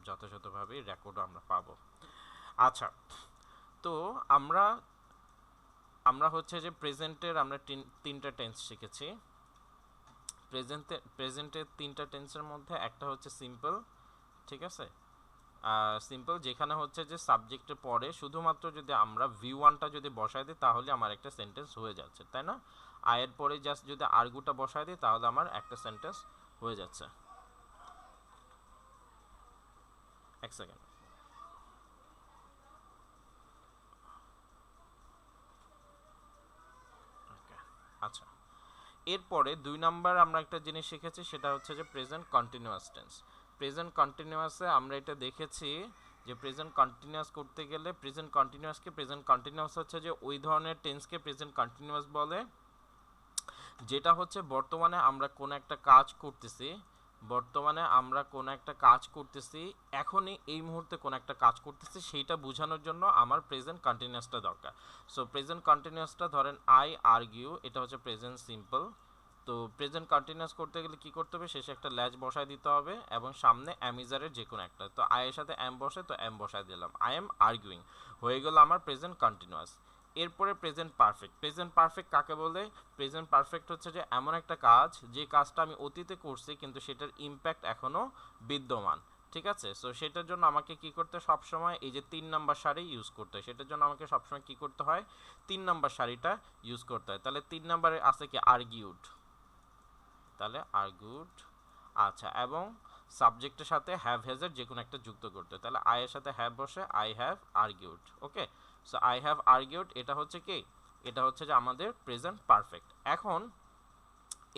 যথাযথভাবে রেকর্ডও আমরা পাবো। আচ্ছা, তো আমরা আমরা হচ্ছে যে প্রেজেন্টের আমরা তিনটা টেন্স শিখেছি। প্রেজেন্টের তিনটা টেন্সের মধ্যে একটা হচ্ছে সিম্পল, ঠিক আছে। সিম্পল যেখানে হচ্ছে যে সাবজেক্টের পরে শুধুমাত্র যদি আমরা ভি ওয়ানটা যদি বসায় দিই তাহলে আমার একটা সেন্টেন্স হয়ে যাচ্ছে, তাই না? আয়ের পরে জাস্ট যদি আর্গুটা বসায় দিই তাহলে আমার একটা সেন্টেন্স হয়ে যাচ্ছে। এক সেকেন্ড। ওকে, আচ্ছা। এরপরে 2 নাম্বার আমরা একটা জিনিস শিখেছি, সেটা হচ্ছে যে প্রেজেন্ট কন্টিনিউয়াস টেন্স। প্রেজেন্ট কন্টিনিউয়াসে আমরা এটা দেখেছি যে প্রেজেন্ট কন্টিনিউয়াস করতে গেলে প্রেজেন্ট কন্টিনিউয়াস হচ্ছে যে ওই ধরনের টেন্সকে প্রেজেন্ট কন্টিনিউয়াস বলে যেটা হচ্ছে বর্তমানে আমরা কোন একটা কাজ করতেছি, এখনই এই মুহূর্তে কোন একটা কাজ করতেছি, সেইটা বোঝানোর জন্য আমার প্রেজেন্ট কন্টিনিউয়াসটা দরকার। সো প্রেজেন্ট কন্টিনিউয়াসটা ধরেন আই আর্গিউ, এটা হচ্ছে প্রেজেন্ট সিম্পল। তো প্রেজেন্ট কন্টিনিউয়াস করতে গেলে কি করতে হবে, শেষে একটা ল্যাচ বসায় দিতে হবে এবং সামনে অ্যামিজারের যে কোনো একটা, তো আই এর সাথে এম বসে, তো এম বসায় দিলাম, আই এম আর্গুইং, হয়ে গেল আমার প্রেজেন্ট কন্টিনিউয়াস। এরপরে প্রেজেন্ট পারফেক্ট। প্রেজেন্ট পারফেক্ট কাকে বলে? প্রেজেন্ট পারফেক্ট হচ্ছে যে এমন একটা কাজ যে কাজটা আমি অতীতে করছি কিন্তু সেটার ইম্প্যাক্ট এখনো বিদ্যমান, ঠিক আছে। সো সেটার জন্য আমাকে কি করতে সবসময় এই যে 3 নাম্বার সারি ইউজ করতে হয়, সেটার জন্য আমাকে সবসময় কি করতে হয়, 3 নাম্বার সারিটা ইউজ করতে হয়। তাহলে 3 নাম্বারে আছে কি আর্গিউড, তাহলে আর্গুড। আচ্ছা, এবং সাবজেক্টের সাথে হ্যাভ হ্যাজের যে কোনো একটা যুক্ত করতে, তাহলে আই এর সাথে হ্যাভ বসে I have argued. Okay, so I have argued, এটা হচ্ছে কি, এটা হচ্ছে যে আমাদের প্রেজেন্ট পারফেক্ট। এখন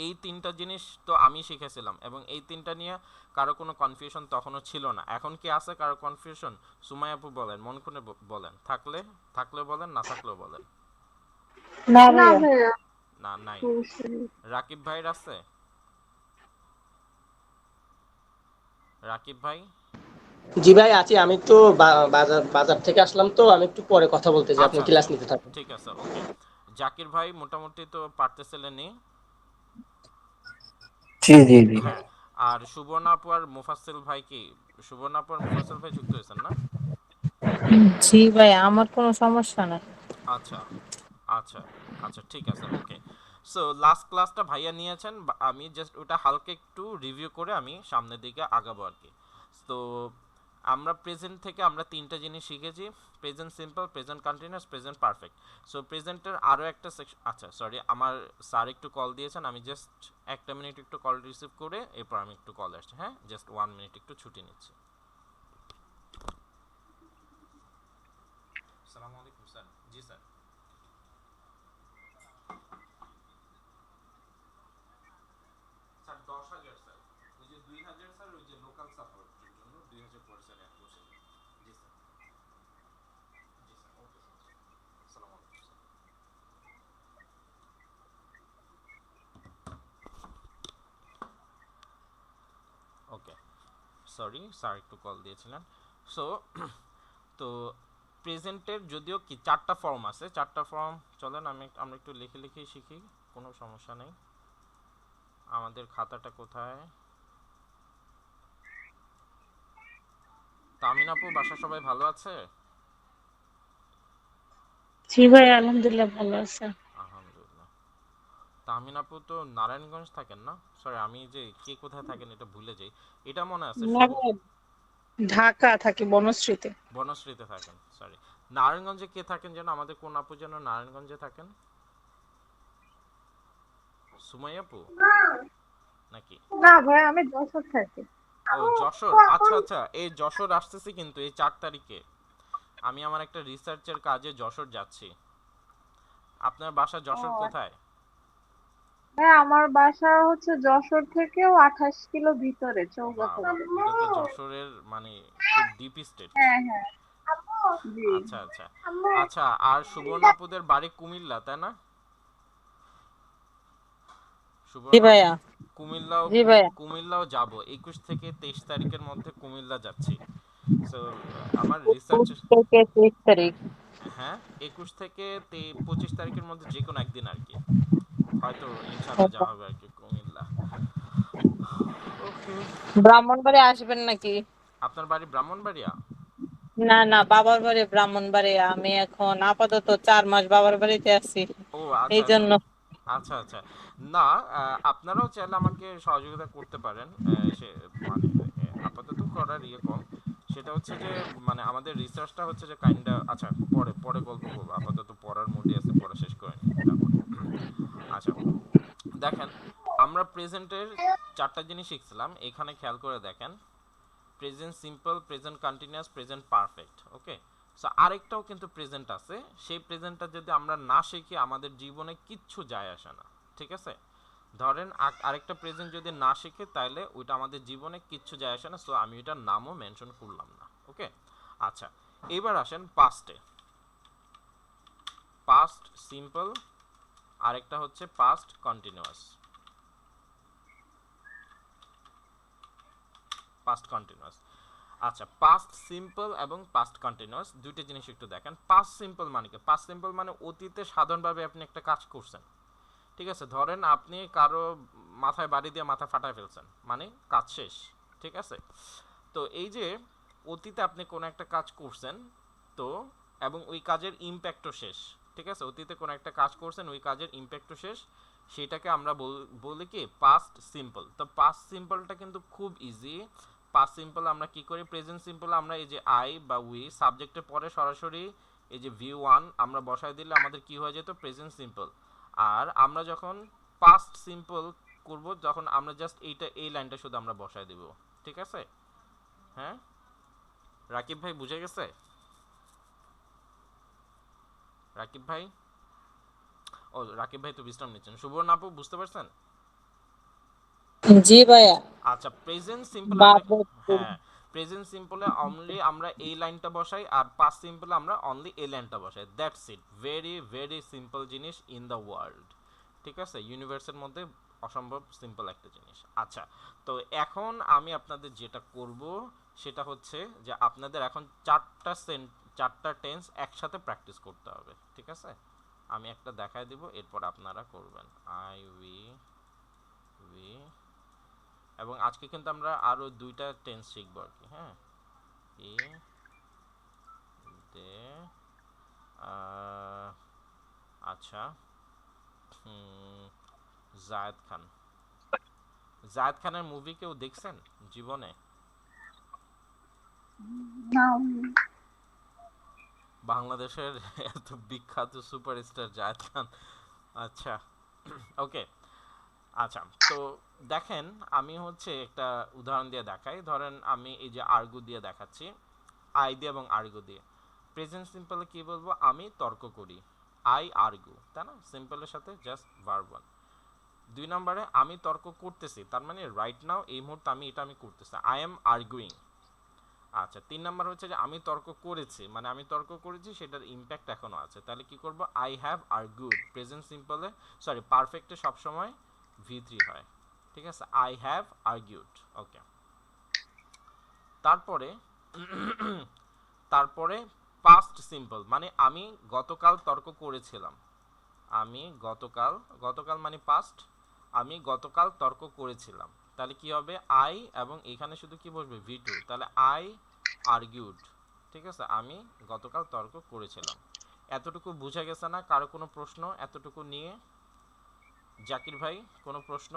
এই তিনটা জিনিস তো আমি শিখেছিলাম এবং এই তিনটা নিয়ে কারো কোনো কনফিউশন তখনও ছিল না। এখন কি আছে কারো কনফিউশন? সুমাই আপু বলেন, মন খুলে বলেন, থাকলেও বলেন, না থাকলেও বলেন। না না ভাইয়া। ভাইয়া, না, নাই। সমস্যা নেই। রাকিব ভাইয়ের আছে? রাকিব ভাই? জি ভাই আছি, আমি একটু বাজার বাজার থেকে আসলাম, তো আমি একটু পরে কথা বলতে চাই, আপনি আচ্ছা আচ্ছা, ক্লাস নিতে থাকুন। ঠিক আছে, ওকে। জাকির ভাই মোটামুটি তো পারতেছিলেনই। জি জি জি। হ্যাঁ। আর সুবর্ণা আপু আর মুফাসসিল ভাই কি, সুবর্ণা আপু আর মুফাসসিল ভাই যুক্ত হয়েছেন না? জি ভাই, আমার কোনো সমস্যা নাই। আচ্ছা আচ্ছা আচ্ছা, ঠিক আছে, ওকে। সো লাস্ট ক্লাসটা ভাইয়া নিয়েছেন, আমি জাস্ট ওটা হালকা একটু রিভিউ করে আমি সামনের দিকে আগাবো আর কি। তো আমরা প্রেজেন্ট থেকে আমরা তিনটা জিনিস শিখেছি, present simple, present continuous, present perfect. So প্রেজেন্টের আরও একটা সেকশন, আচ্ছা সরি, আমার স্যার একটু কল দিয়েছেন, আমি জাস্ট একটা মিনিট একটু কল রিসিভ করে এরপর আমি একটু কল আসছি, হ্যাঁ, জাস্ট 1 মিনিট একটু ছুটি নিচ্ছি। আসসালামু আলাইকুম স্যার। জি স্যার। স্যার 10,000 স্যার, ওই যে 2,000 স্যার, ওই যে লোকাল সাপোর্টের জন্য 2,000 পরে স্যার অ্যাড করছে। জি স্যার। জি স্যার, ওকে স্যার। আসসালামু আলাইকুম স্যার। ওকে, সরি স্যার একটু কল দিয়েছিলেন। সো তো প্রেজেন্টের যদিও কি 4টা ফর্ম আছে, 4টা ফর্ম, চলেন আমরা একটু লিখে লিখে শিখি, কোনো সমস্যা নেই। আমাদের খাতাটা কোথায়? তামিন আপু, বাসা সবাই ভালো আছে? জি ভাই, আলহামদুলিল্লাহ ভালো আছে। আলহামদুলিল্লাহ। তাহমিন আপু তো নারায়ণগঞ্জ থাকেন না? সরি, আমি যে কে কোথায় থাকেন এটা ভুলে যাই। এটা মনে আছে না শুভ, ভাই, ঢাকা থাকি, বনশ্রীতে। বনশ্রীতে থাকেন, সরি। নারায়ণগঞ্জে কে থাকেন যেন, আমাদের কোন আপু যেন নারায়ণগঞ্জে থাকেন? সুমাই আপু নাকি? না ভাইয়া, আমি যশোর থাকি। ও যশোর, আচ্ছা আচ্ছা, এই যশোর আসতেছি কিন্তু এই 4 তারিখে। আমি আমার একটা রিসার্চের কাজে যশোর যাচ্ছি। আপনার বাসা যশোর ও কোথায়? হ্যাঁ, আমার বাসা হচ্ছে যশোর থেকেও 28 কিলো ভিতরে, চৌগাছা। বাবা, এটা তো যশোরের মানে খুব ডিপ স্টেট। হ্যাঁ হ্যাঁ, জি। আচ্ছা আচ্ছা। আচ্ছা, আর সুবর্ণাপুদের বাড়ি কুমিল্লা, তাই না? জি সুবর্ণাপুর ভাইয়া। কুমিল্লাও, জি ভাইয়া। কুমিল্লাও যাব, 21 থেকে 23 তারিখের মধ্যে কুমিল্লা যাচ্ছি। সো আমার রিসার্চ, 21 থেকে 23 তারিখ। হ্যাঁ, 21 থেকে 25 তারিখের মধ্যে যে কোনো একদিন আর কি, হয়তো ইনশাল্লাহ যাওয়া হবে আর কি কুমিল্লা। ওকে। ব্রাহ্মণবাড়ি আসবেন নাকি? আপনার বাড়ি ব্রাহ্মণবাড়িয়া? না না, বাবার বাড়ি ব্রাহ্মণবাড়িয়া। আমি এখন আপাতত 4 মাস বাবার বাড়িতে আছি, ও এই আচ্ছা আচ্ছা জন্য। আচ্ছা আচ্ছা। না, আপনারাও চাইলে আমাকে সহযোগিতা করতে পারেন। সে মানে আপাতত করার কম। সেটা হচ্ছে যে মানে আমাদের রিসার্চটা হচ্ছে যে কাইন্ডা, আচ্ছা পরে পরে গল্প করবো, আপাতত পড়ার মুডে আছে, পড়া শেষ করে নিই তারপরে। আচ্ছা, দেখেন, আমরা প্রেজেন্টের 4টা জিনিস শিখছিলাম, এখানে খেয়াল করে দেখেন। Present simple, present continuous, present perfect. Okay, so আরেকটাও কিন্তু প্রেজেন্ট আছে, সেই প্রেজেন্টটা যদি আমরা না শিখি আমাদের জীবনে কিচ্ছু যায় আসে না। ঠিক আছে, ধরেন আরেকটা প্রেজেন্ট যদি না শিখে তাহলে ওইটা আমাদের জীবনে কিচ্ছু যায় আসে না, সো আমি ওইটার নামও মেনশন করলাম না। ওকে, আচ্ছা, এবার আসেন পাস্টে। পাস্ট সিম্পল, আরেকটা হচ্ছে পাস্ট কন্টিনিউয়াস। Past continuous. আচ্ছা, পাস্ট সিম্পল এবং পাস্ট কন্টিনিউয়াস দুইটা জিনিস একটু দেখেন। পাস্ট সিম্পল মানে কি? পাস্ট সিম্পল মানে অতীতে সাধারণভাবে আপনি একটা কাজ করছেন। ঠিক আছে, ধরেন আপনি কারো মাথায় বাড়ি দিয়ে মাথা ফাটায় ফেলছেন, মানে কাজ শেষ। ঠিক আছে, তো এই যে অতীতে আপনি কোনো একটা কাজ করছেন, তো এবং ওই কাজের ইমপ্যাক্টও শেষ। ঠিক আছে, অতীতে কোনো একটা কাজ করছেন, ওই কাজের ইমপ্যাক্টও শেষ, সেটাকে আমরা বলি কি পাস্ট সিম্পল। তো পাস্ট সিম্পলটা কিন্তু খুব ইজি। পাস্ট সিম্পল আমরা কি করি? প্রেজেন্ট সিম্পল আমরা এই যে আই বা উই সাবজেক্টের পরে সরাসরি এই যে ভি ওয়ান আমরা বসায় দিলে আমাদের কি হয়ে যেত? Present simple. আর আমরা যখন পাস্ট সিম্পল করব, যখন আমরা জাস্ট এই লাইনটা শুধু আমরা বসায় দিব। ঠিক আছে, হ্যাঁ রাকিব ভাই, বুঝে গেছে? রাকিব ভাই, ও রাকিব ভাই তো বিশ্রাম নিচ্ছেন। সুবর্ণ আপু, বুঝতে পারছেন? জি ভাইয়া। আচ্ছা, প্রেজেন্ট সিম্পল আমরা, বাবু। হ্যাঁ, প্রেজেন্ট সিম্পলে অনলি আমরা এই লাইনটা বসাই, আর পাস্ট সিম্পলে আমরা অনলি এই লাইনটা বসাই। That's it, very very simple জিনিস ইন দ্য ওয়ার্ল্ড। ঠিক আছে, ইউনিভার্সের মধ্যে অসম্ভব সিম্পল একটা জিনিস। আচ্ছা, তো এখন আমি আপনাদের যেটা করব সেটা হচ্ছে যে আপনাদের এখন চারটা টেন্স একসাথে প্র্যাকটিস করতে হবে। ঠিক আছে, আমি একটা দেখায় দিব, এরপর আপনারা করবেন। আই উই, এবং আজকে কিন্তু আমরা আরো দুইটা টেন্স শিখবো আর কি। হ্যাঁ, ই দে, আচ্ছা, জায়েদ খান। জায়েদ খানের মুভি কেউ দেখছেন জীবনে? না। বাংলাদেশের এত বিখ্যাত সুপারস্টার জায়েদ খান। আচ্ছা, ওকে, আচ্ছা, তো দেখেন, আমি হচ্ছে একটা উদাহরণ দিয়ে দেখাই। ধরেন আমি এই যে আর্গু দিয়ে দেখাচ্ছি, আই দিয়ে এবং আর্গু দিয়ে। প্রেজেন্ট সিম্পলে কি বলবো? আমি তর্ক করি, আই আর্গু, তাই না? সিম্পলের সাথে জাস্ট ভার্ব ওয়ান। 2 নম্বরে আমি তর্ক করতেছি, তার মানে রাইট নাও এই মুহূর্তে আমি করতেছি, আই এম আর্গুইং। আচ্ছা, 3 নম্বর হচ্ছে যে আমি তর্ক করেছি, মানে আমি তর্ক করেছি সেটার ইম্প্যাক্ট এখনো আছে, তাহলে কি করব? I have argued. প্রেজেন্ট সিম্পলে, সরি পারফেক্টে সবসময় ভি3 হয়। ঠিক আছে, আই হ্যাভ আর্গুড। ওকে, তারপরে তারপরে পাস্ট সিম্পল মানে আমি গতকাল তর্ক করেছিলাম। আমি গতকাল, গতকাল মানে পাস্ট, আমি গতকাল তর্ক করেছিলাম, তাহলে কি হবে? আই, এবং এখানে শুধু কি বসবে? ভি2, তাহলে আই আর্গিউড। ঠিক আছে, আমি গতকাল তর্ক করেছিলাম। এতটুকু বুঝা গেছে না? কারো কোনো প্রশ্ন এতটুকু নিয়ে? জাকির ভাই, কোনো প্রশ্ন?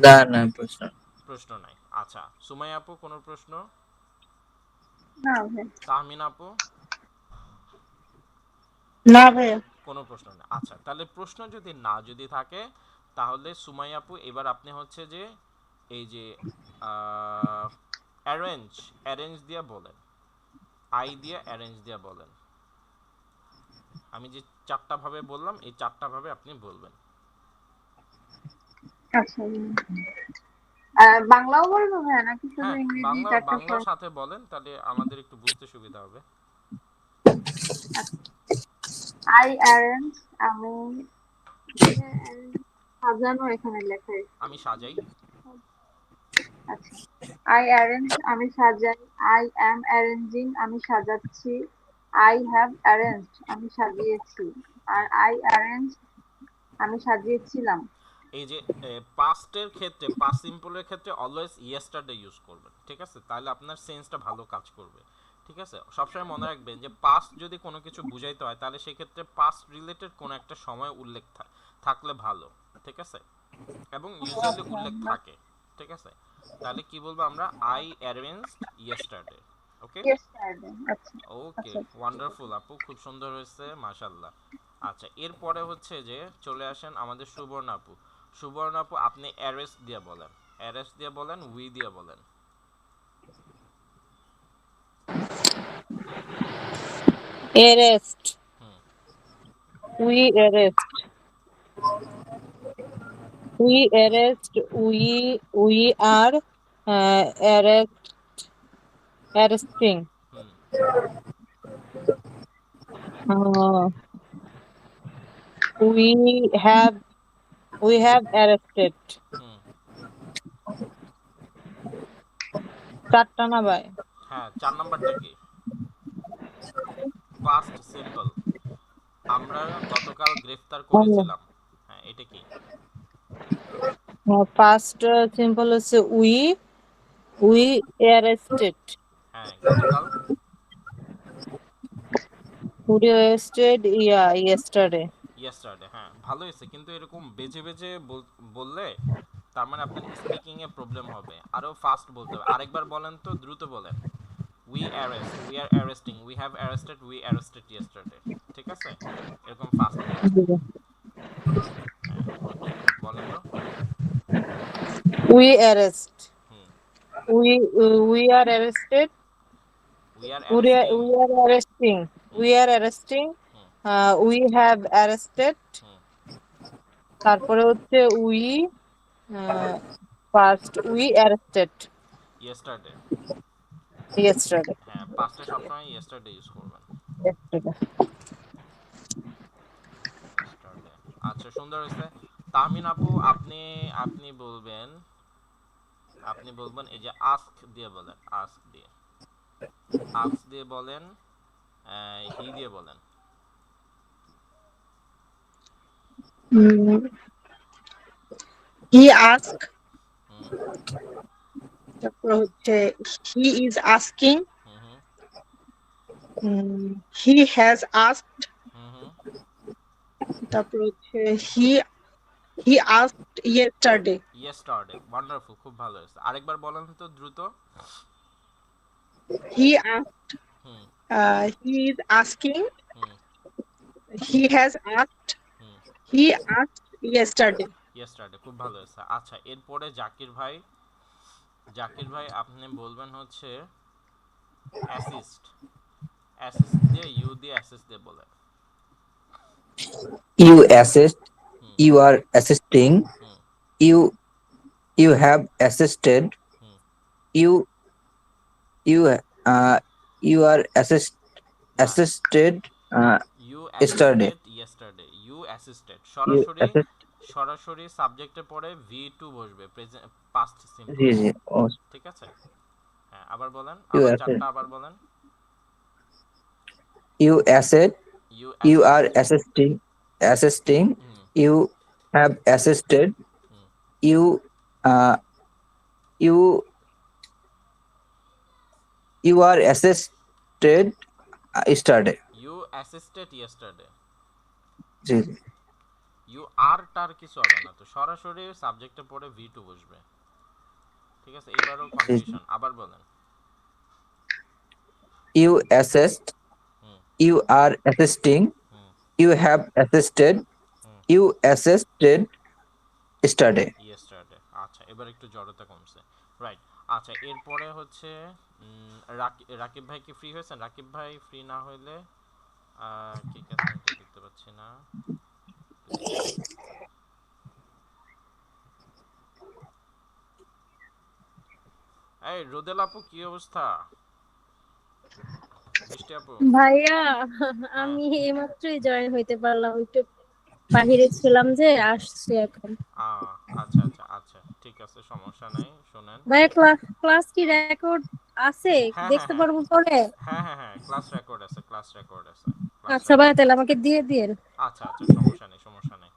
না না, প্রশ্ন। প্রশ্ন নাই। আচ্ছা, সুমাই আপু, কোনো প্রশ্ন? না ভাই। তাহমিন আপু, না ভাইয়া। কোনো প্রশ্ন নেই। আচ্ছা, তাহলে প্রশ্ন যদি থাকে তাহলে সুমাই আপু এবার আপনি হচ্ছে যে এই যে অ্যারেঞ্জ, অ্যারেঞ্জ দিয়ে বলেন, আই দিয়ে অ্যারেঞ্জ দিয়ে বলেন। আমি যে 4টা ভাবে বললাম এই 4টা ভাবে আপনি বলবেন। আচ্ছা, বাংলাও বলবো ভাইয়া নাকি শুধু হ্যাঁ, ইংরেজি বাংলা, চারটা বাংলার ফর্ম? সাথে বলেন, তাহলে আমাদের একটু বুঝতে সুবিধা হবে। আই অ্যারেঞ্জ, আমি সাজানো এখানে লেখা আছে। আমি সাজাই, আচ্ছা, আই অ্যারেঞ্জ আমি সাজাই, আই অ্যাম অ্যারেঞ্জিং আমি সাজাচ্ছি, আই হ্যাভ অ্যারেঞ্জড আমি সাজিয়েছি, আর আই অ্যারেঞ্জ আমি সাজিয়েছিলাম। এই যে পাস্টের ক্ষেত্রে, পাস্ট সিম্পলের ক্ষেত্রে অলওয়েজ ইয়েস্টারডে ইউজ করবেন, ঠিক আছে? তাহলে আপনার সেন্সটা ভালো কাজ করবে, ঠিক আছে? সবসময় মনে রাখবেন যে পাস্ট যদি কোনো কিছু বুঝাইতে হয় তাহলে সেক্ষেত্রে পাস্ট রিলেটেড কোনো একটা সময় উল্লেখ থাকলে ভালো, ঠিক আছে? এবং ইউজুয়ালি উল্লেখ থাকে, ঠিক আছে? তাহলে কি বলবো আমরা? I arranged yesterday. Okay, yesterday আচ্ছা ওকে, আচ্ছা ওয়ান্ডারফুল আপু, খুব সুন্দর হয়েছে, মাশাল্লাহ। আচ্ছা, এরপরে হচ্ছে যে চলে আসেন আমাদের সুবর্ণ আপু। সুবর্ণ আপু, আপনি অ্যারেস্ট দিয়ে বলেন, অ্যারেস্ট দিয়ে বলেন, উই দিয়ে বলেন। arrest, hmm we arrest, we are arresting. Hmm Uh, we have we have arrested. হুম। চারটা না ভাই? হ্যাঁ, 4 নাম্বারটা কি? পাস্ট সিম্পল, আমরা গতকাল গ্রেফতার করেছিলাম। হ্যাঁ, এটা কি? ফার্স্ট সিম্পল হচ্ছে উই arrested. হ্যাঁ, গতকাল। We arrested yesterday. ইয়েস্টারডে, হ্যাঁ ভালো হয়েছে, কিন্তু এরকম বেজে বেজে বললে তার মানে আপনার স্পিকিং এ প্রবলেম হবে, আরো ফাস্ট বলতে হবে। আরেকবার বলেন তো, দ্রুত বলেন। We arrest, we are arresting, we have arrested, we arrested yesterday, ঠিক আছে? এরকম ফাস্ট বলবেন। হ্যাঁ, ওকে, বলেন তো। We arrest. Hmm. We are arrested. We are arresting. We are arresting. Hmm We are arresting. Hmm We have arrested. হুম। তারপরে হচ্ছে first we arrested yesterday. yesterday. হ্যাঁ, পাস্টে সবসময় ইয়েস্টারডে ইউজ করবেন। Yesterday. ইয়েস্টারডে। আচ্ছা, সুন্দর হয়েছে। তাহমিন আপু, আপনি আপনি বলবেন, আপনি বলবেন এই যে আস্ক দিয়ে বলেন, আস্ক দিয়ে, আস্ক দিয়ে বলেন, হি দিয়ে বলেন। Mm, he asked, হুম তারপর হচ্ছে he is asking, hmm hmm he has asked, hmm hmm. তারপর হচ্ছে he asked yesterday. Yesterday, wonderful, খুব ভালো হয়েছে। আরেকবার বলেন তো দ্রুত। He asked, hmm he is asking, hmm he has asked, hmm. he asked yesterday. Yesterday, খুব ভালো হয়েছে। আচ্ছা, এরপরে জাকির ভাই, জাকির ভাই আপনি বলবেন হচ্ছে অ্যাসিস্ট, অ্যাসিস্ট দিয়ে, ইউ দিয়ে অ্যাসিস্ট দিয়ে বলেন। You assist, hmm you are assisting, hmm you you have assisted, hmm. you you you are না, assisted you yesterday. Assisted yesterday, you assisted You সরাসরি, assist, সরাসরি সাবজেক্টে পরে ভি টু বসবে, প্রেজেন্ট পাস্ট জি সিম্পলে, জি oh, ঠিক আছে? হ্যাঁ, আবার বলেন, you আবার assist, চারটা আবার বলেন। you assist, you you are assist. assisting, hmm you have assisted, hmm. you uh, you you are assisted yesterday. You assisted yesterday. জি জি ইউ আর টার কিছু হবে না, তো সরাসরি সাবজেক্টে পড়ে ভি টু বসবে, ঠিক আছে? এবারও জি জি। কনফিউশন, আবার বলেন। You assist, hmm you are assisting, hmm you have assisted, hmm. you assisted yesterday. Yesterday. আচ্ছা, এবার একটু জড়তা কমছে, রাইট। আচ্ছা, এরপরে হচ্ছে রাকিব ভাই কি ফ্রি হয়েছেন? রাকিব ভাই ফ্রি না হইলে কে কে আছেন এটা দেখতে পাচ্ছি না, একটু দেখি। এই রোদেল আপু, কি অবস্থা? মিষ্টি আপু। ভাইয়া, হ্যাঁ। আমি এইমাত্রই জয়েন হইতে পারলাম, একটু বাহিরে ছিলাম যে, আসছি এখন। আচ্ছা আচ্ছা আচ্ছা, ঠিক আছে, সমস্যা নাই, শুনেন। ভাইয়া, ক্লাস ক্লাস কি রেকর্ড আছে? হ্যাঁ হ্যাঁ দেখতে হ্যাঁ পারবো পরে? হ্যাঁ হ্যাঁ হ্যাঁ, ক্লাস রেকর্ড আছে, ক্লাস রেকর্ড আছে, ক্লাস আচ্ছা ভাইয়া, রেকর্ড। তাহলে আমাকে দিয়ে দিন। আচ্ছা আচ্ছা, সমস্যা নেই, সমস্যা নেই।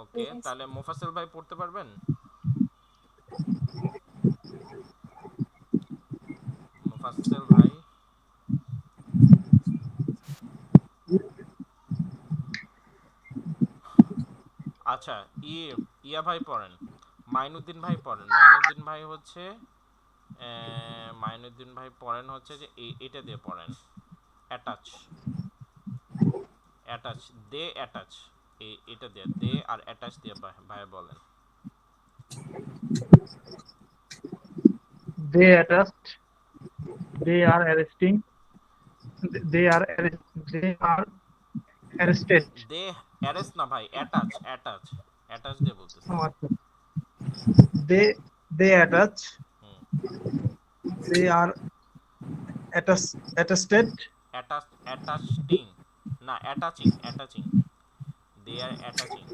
ওকে। ওকে, তাহলে মুফাসসিল ভাই পড়তে পারবেন? মুফাসসিল ভাই, আচ্ছা, ইয়া ভাই পড়েন, মাইনুদ্দিন ভাই পড়েন। মাইনুদ্দিন ভাই হচ্ছে মাইনুদ্দিন ভাই পড়েন হচ্ছে যে এটা দিয়ে পড়েন, অ্যাটাচ, অ্যাটাচ, দে অ্যাটাচ, এটা দিয়ে দে আর অ্যাটাচ দিয়ে ভাই বলেন। They attached. They are arresting. They are arrested. They arrest না ভাই, অ্যাটাচ, অ্যাটাচ, অ্যাটাচ দিয়ে বলতেছি। Oh, আচ্ছা। They attach. Hmm, They are attested. Attaching, না অ্যাটাচিং, অ্যাটাচিং, দে আর অ্যাটাচিং।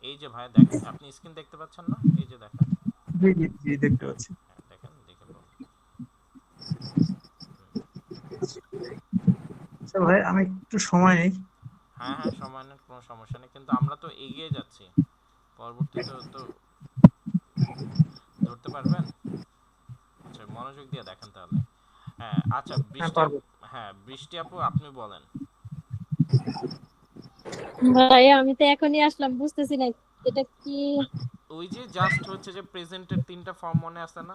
এই যে ভাই দেখেন, আপনি স্ক্রিন দেখতে পাচ্ছেন না? এই যে দেখেন, জি দেখতে পাচ্ছি। হ্যাঁ দেখেন, দেখে বলুন। আচ্ছা ভাই আমি একটু সময় নেই। হ্যাঁ হ্যাঁ, সময়ের কোনো সমস্যা নেই, কিন্তু আমরা তো এগিয়ে যাচ্ছি, পরবর্তীতে তো ধরতে পারবেন। আচ্ছা, মনোযোগ দিয়ে দেখেন তাহলে। হ্যাঁ, আচ্ছা, হ্যাঁ বৃষ্টি পারবো। হ্যাঁ, বৃষ্টি আপু আপনি বলেন। ভাইয়া আমি তো এখনই আসলাম, বুঝতেছি না এটা কি। ওই যে জাস্ট হচ্ছে যে প্রেজেন্টের 3টা ফর্ম মনে আছে না?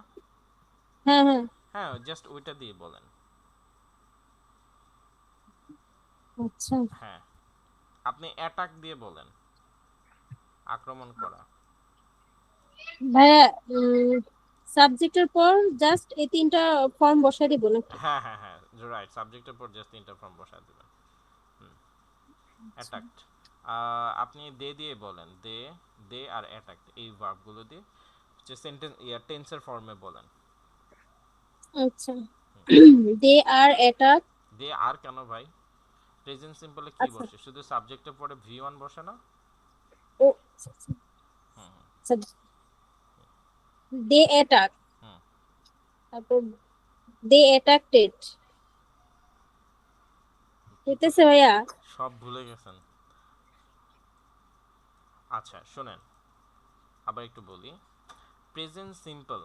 হ্যাঁ হ্যাঁ। হ্যাঁ, জাস্ট ওইটা দিয়ে বলেন। আচ্ছা হ্যাঁ, আপনি অ্যাটাক দিয়ে বলেন, আক্রমণ করা। ভাইয়া, সাবজেক্টের পর জাস্ট এই 3টা ফর্ম বসাই দিব নাকি? হ্যাঁ হ্যাঁ হ্যাঁ, রাইট, সাবজেক্টের পর জাস্ট 3টা ফর্ম বসা দিবেন। অ্যাটাকড, আপনি দে দিয়ে বলেন, দে, দে আর অ্যাটাক, এই ভার্বগুলো দিয়ে হচ্ছে সেন্টেন্স টেন্সের ফর্মে বলেন। আচ্ছা, দে আর অ্যাটাক। দে আর কেন ভাই? প্রেজেন্ট সিম্পলে কি আচ্ছা, বসে? শুধু সাবজেক্টের পরে ভি1 বসে না? ও আচ্ছা, দে অ্যাটাক, হুম, তারপর দে অ্যাটাকটেড কি হইতেছে ভাইয়া। সব ভুলে গেছেন। আচ্ছা শোনেন, আবার একটু বলি। প্রেজেন্ট সিম্পল,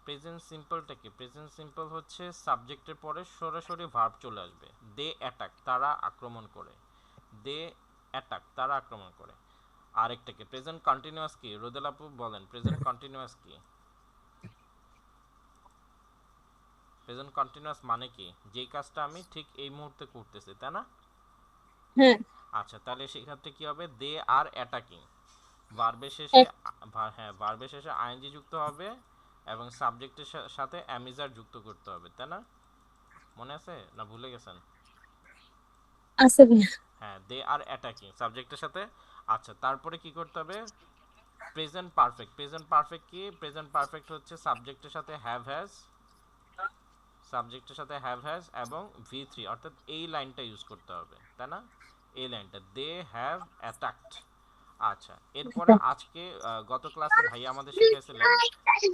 প্রেজেন্ট সিম্পলটা কি? প্রেজেন্ট সিম্পল হচ্ছে সাবজেক্টের পরে সরাসরি ভার্ব চলে আসবে। দে অ্যাটাক, তারা আক্রমণ করে। দে অ্যাটাক, তারা আক্রমণ করে। আরেকটাকে প্রেজেন্ট কন্টিনিউয়াস কি? রোদেল আপু বলেন, প্রেজেন্ট কন্টিনিউয়াস কি? প্রেজেন্ট কন্টিনিউয়াস মানে কি? যেই কাজটা আমি ঠিক এই মুহূর্তে করতেছি, তাই না? হ্যাঁ, আচ্ছা, তাহলে সেক্ষেত্রে কি হবে? দে আর অ্যাটাকিং, ভার্বের শেষে হ্যাঁ, ভার্বের শেষে আইএনজি যুক্ত হবে এবং সাবজেক্টের সাথে অ্যামিজার যুক্ত করতে হবে, তাই না? মনে আছে না ভুলে গেছেন? আছে ভাইয়া। হ্যাঁ, দে আর অ্যাটাকিং সাবজেক্টের সাথে। আচ্ছা, তারপরে কি করতে হবে? প্রেজেন্ট পারফেক্ট, প্রেজেন্ট পারফেক্ট কি? প্রেজেন্ট পারফেক্ট হচ্ছে সাবজেক্টের সাথে হ্যাভ হ্যাজ, সাবজেক্টের সাথে হ্যাভ হ্যাজ এবং ভি3, অর্থাৎ এই লাইনটা ইউজ করতে হবে, তাই না? এই লাইনটা, দে হ্যাভ অ্যাটাকড। আচ্ছা, এরপরে আজকে গত ক্লাসে ভাই আমাদের শিখিয়েছিলেন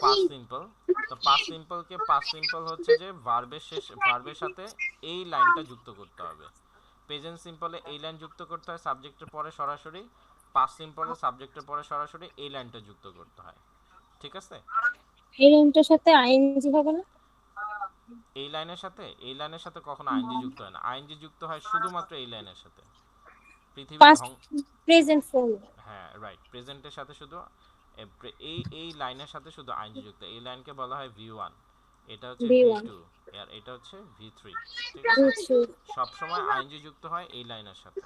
পাস্ট সিম্পল। তো পাস্ট সিম্পলকে, পাস্ট সিম্পল হচ্ছে যে ভার্বের সাথে এই লাইনটা যুক্ত করতে হবে। প্রেজেন্ট সিম্পলে এই লাইন যুক্ত করতে হয় সাবজেক্টের পরে সরাসরি, পাস্ট সিম্পলে সাবজেক্টের পরে সরাসরি এই লাইনটা যুক্ত করতে হয়। ঠিক আছে? এই লাইনটার সাথে আইএনজি হবে না? এই লাইনের সাথে কখনো আইএনজি যুক্ত হয় না। আইএনজি যুক্ত হয় শুধুমাত্র এই লাইনের সাথে। পৃথিবীর পাস্ট প্রেজেন্ট ফর্ম। হ্যাঁ রাইট, প্রেজেন্টের সাথে শুধু এই লাইনের সাথে শুধু আইএনজি যুক্ত। এই লাইনকে বলা হয় ভি1, এটা হচ্ছে বি1, ভি2, আর এটা হচ্ছে ভি3। ঠিক আছে? বি3, সব সময় আইএনজি যুক্ত হয় এই লাইনের সাথে।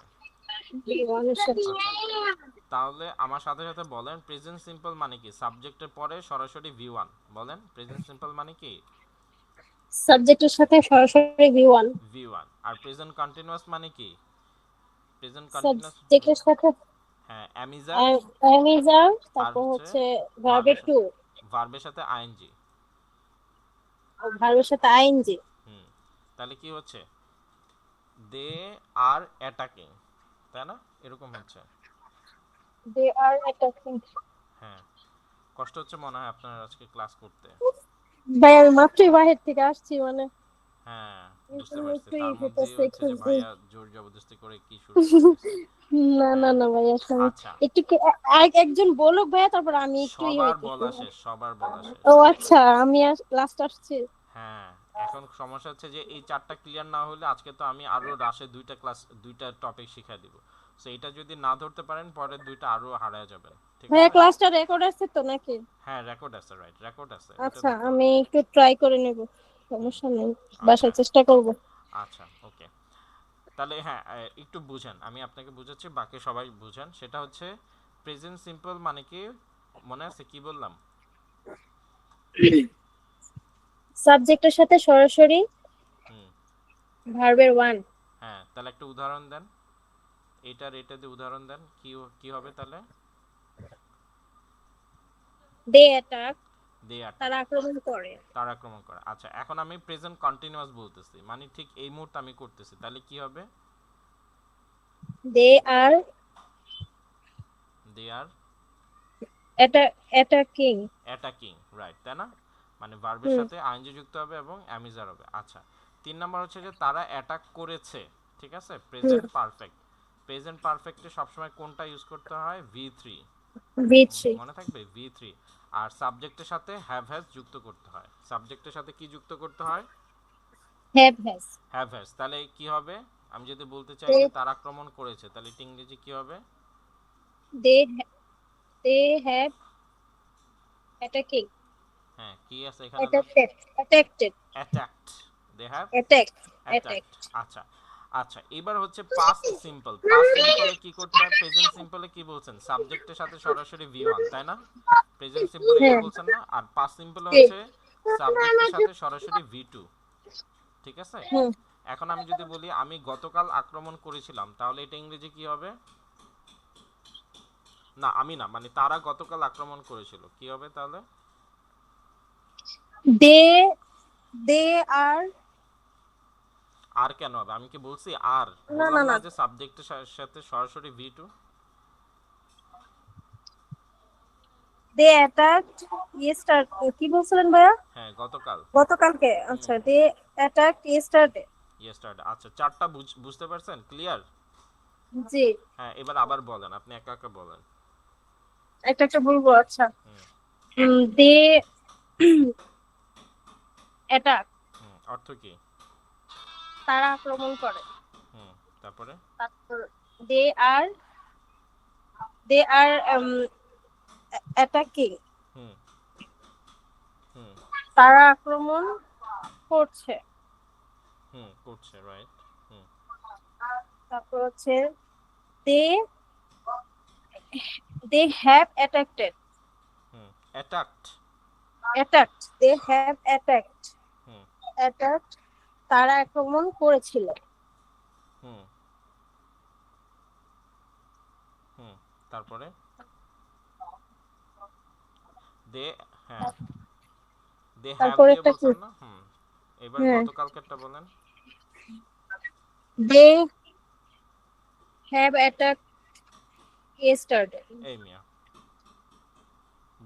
বি1 এর সাথে। আচ্ছা, তাহলে আমার সাথে সাথে বলেন প্রেজেন্ট সিম্পল মানে কি? সাবজেক্টের পরে সরাসরি ভি1 বলেন। প্রেজেন্ট সিম্পল মানে কি? সাবজেক্টের সাথে সরাসরি বি1। ভি1। আর প্রেজেন্ট কন্টিনিউয়াস মানে কি? প্রেজেন্ট কন্টিনিউয়াস, সাবজেক্টের সাথে হ্যাঁ, অ্যামিজার, অ্যামিজার, আর তারপর হচ্ছে হচ্ছে ভার্বের টু, ভার্বের সাথে আইএনজি। ভার্বের সাথে আইএনজি। হুম, তাহলে কি হচ্ছে? দে আর অ্যাটাকিং, তাই না? এরকম হচ্ছে। দে আর অ্যাটাকিং। হ্যাঁ, কষ্ট হচ্ছে মনে হয় আপনার আজকে ক্লাস করতে। ভাই আমি মাত্রই বাহির থেকে আসছি, মানে হ্যাঁ, বুঝতে এখনো পারছি। একটু তার মধ্যে হইতেছে হচ্ছে একটু যে ভাইয়া জোর জবরদস্তি করে কি শুরু করে দিয়েছে। না না না ভাইয়া আসলে আমি আচ্ছা, একটু একজন বলুক ভাইয়া, তারপর আমি একটু সবার হইতেছি। বলা শেষ, সবার বলা শেষ। ও আচ্ছা, আমি লাস্ট আসছি। হ্যাঁ, এখন সমস্যা হচ্ছে যে এই 4টা ক্লিয়ার না হলে আজকে তো আমি আরো রাশে 2টা ক্লাস 2টা টপিক শিখাই দিব। সো এটা যদি না ধরতে পারেন পরের 2টা আরো হারায় যাবেন। ঠিক ভাইয়া আছে? ক্লাসটা রেকর্ড আছে তো নাকি? হ্যাঁ, রেকর্ড আছে, রাইট, রেকর্ড আছে, এটা আচ্ছা, দেখতে আমি হবে। একটু ট্রাই করে নেব, সমস্যা নেই, আচ্ছা, বাসায় চেষ্টা করব। আচ্ছা, ওকে। তাহলে হ্যাঁ, একটু বুঝেন, আমি আপনাকে বুঝাচ্ছি, বাকি সবাই বুঝেন। সেটা হচ্ছে প্রেজেন্ট সিম্পল মানে কি, মনে আছে কি বললাম? সাবজেক্টের সাথে সরাসরি হুম, ভার্বের ওয়ান। হ্যাঁ, তাহলে একটা উদাহরণ দেন, এটা দিয়ে উদাহরণ দেন, কি কি হবে তাহলে? দে অ্যাটাক, দে তারা অ্যাটাক, আক্রমণ করে। তার আক্রমণ করে। আচ্ছা, এখন আমি প্রেজেন্ট কন্টিনিউয়াস বলতেছি, মানে ঠিক এই মুহূর্তে আমি করতেছি, তাহলে কি হবে? দে আর দে আর অ্যাটাকিং। অ্যাটাকিং, রাইট, তাই না? মানে ভার্বের হুম সাথে আইএনজি যুক্ত হবে এবং অ্যামিজার হবে। আচ্ছা, 3 নাম্বার হচ্ছে যে তারা অ্যাটাক করেছে। ঠিক আছে, হুম, প্রেজেন্ট পারফেক্ট। প্রেজেন্ট পারফেক্টে সবসময় কোনটা ইউজ করতে হয়? ভি3। বি3। মনে থাকবে, ভি3। আর সাবজেক্টের সাথে হ্যাজ যুক্ত করতে হয়। সাবজেক্টের সাথে কি যুক্ত করতে হয়? হ্যাজ। হ্যাজ। তাহলে কি হবে? আমি যদি বলতে চাই দে যে তারা আক্রমণ করেছে, তাহলে এটা ইংরেজি কি হবে? দে দে হ্যাভ অ্যাটাকিং, হ্যাঁ, কি আছে এখানে then? Attacked, attacked. They have attack, attacked. আচ্ছা, আচ্ছা, এবার হচ্ছে পাস্ট সিম্পল। পাস্ট সিম্পলে কি করতে হয়? প্রেজেন্ট সিম্পলে কি বলছেন? সাবজেক্টের সাথে সরাসরি ভি1, তাই না? প্রেজেন্ট সিম্পল এটা হ্যাঁ। বলছেন না? আর পাস্ট সিম্পলে হচ্ছে সাবজেক্টের সাথে সরাসরি ভি2। ঠিক আছে? হুম, এখন আমি যদি বলি আমি গতকাল আক্রমণ করেছিলাম, তাহলে এটা ইংরেজি কি হবে? না, আমি না, মানে তারা গতকাল আক্রমণ করেছিল, কি হবে তাহলে? দে দে আর, আর কেন হবে? আমি কি বলছি আর? না না বললাম না না, যে সাবজেক্টের সাথে সরাসরি ভি2? দে অ্যাটাক ইয়েস্টার, কি বলছিলেন ভাইয়া? হ্যাঁ, গতকাল। গতকালকে, হুম, আচ্ছা, দে অ্যাটাক ইয়েস্টারডে। ইয়েস্টারডে। আচ্ছা, 4টা বুঝতে পারছেন? ক্লিয়ার? জি, হ্যাঁ, এবার আবার বলেন, আপনি একা একা বলেন। একটা একটা বলবো, আচ্ছা। হুম, দে অ্যাটাক, অর্থ কি? তারা আক্রমণ করে। হুম, তারপরে? তারপর দে আর দে আর অ্যাটাকিং, হুম, হুম, তারা আক্রমণ করছে। হুম, করছে, রাইট। হুম, তারপর হচ্ছে they they have attacked, hmm, attacked. Attacked, they have attacked, hmm, attacked, তারা আক্রমণ করেছিল। হুম, হুম, তারপরে? দে, হ্যাঁ, দে হ্যাভ তারপর দিয়ে একটা কি, বলছেন না? হুম, এবার হ্যাঁ, গতকালকেরটা বলেন। They have attack yesterday. এই মিয়া,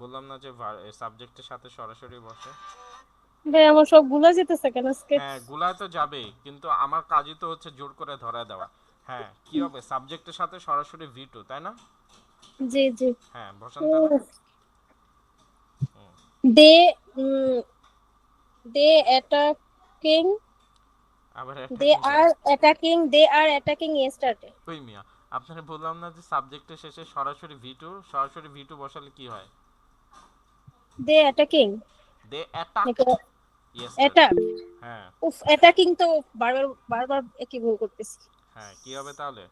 বললাম না যে সাবজেক্টের সাথে সরাসরি বসে? ভাই আমার সব ভুলা যেতেছে কেন আজকে? হ্যাঁ, গুলায় তো যাবেই, কিন্তু আমার কাজই তো হচ্ছে জোর করে ধরা দেওয়া। হ্যাঁ, কি হবে? সাবজেক্টের সাথে সরাসরি ভি2, তাই না? জি জি। হ্যাঁ, বসান তাহলে। হুম, দে দে অ্যাটাকিং, আবার দে অ্যাটাকিং কেন? আর অ্যাটাকিং, দে আর অ্যাটাকিং ইয়েস্টারডে। ওই মিয়া, আপনারা বললাম না যে সাবজেক্টের শেষে সরাসরি ভি2, সরাসরি ভি2 বসালে কি হয়? দে অ্যাটাকিং, দে নাকি অ্যাটাকড ইয়েস্টারডে। অ্যাটাক? হ্যাঁ, উফ, অ্যাটাকিং তো বারবার বারবার একই ভুল করতেছি। হ্যাঁ, কি হবে তাহলে?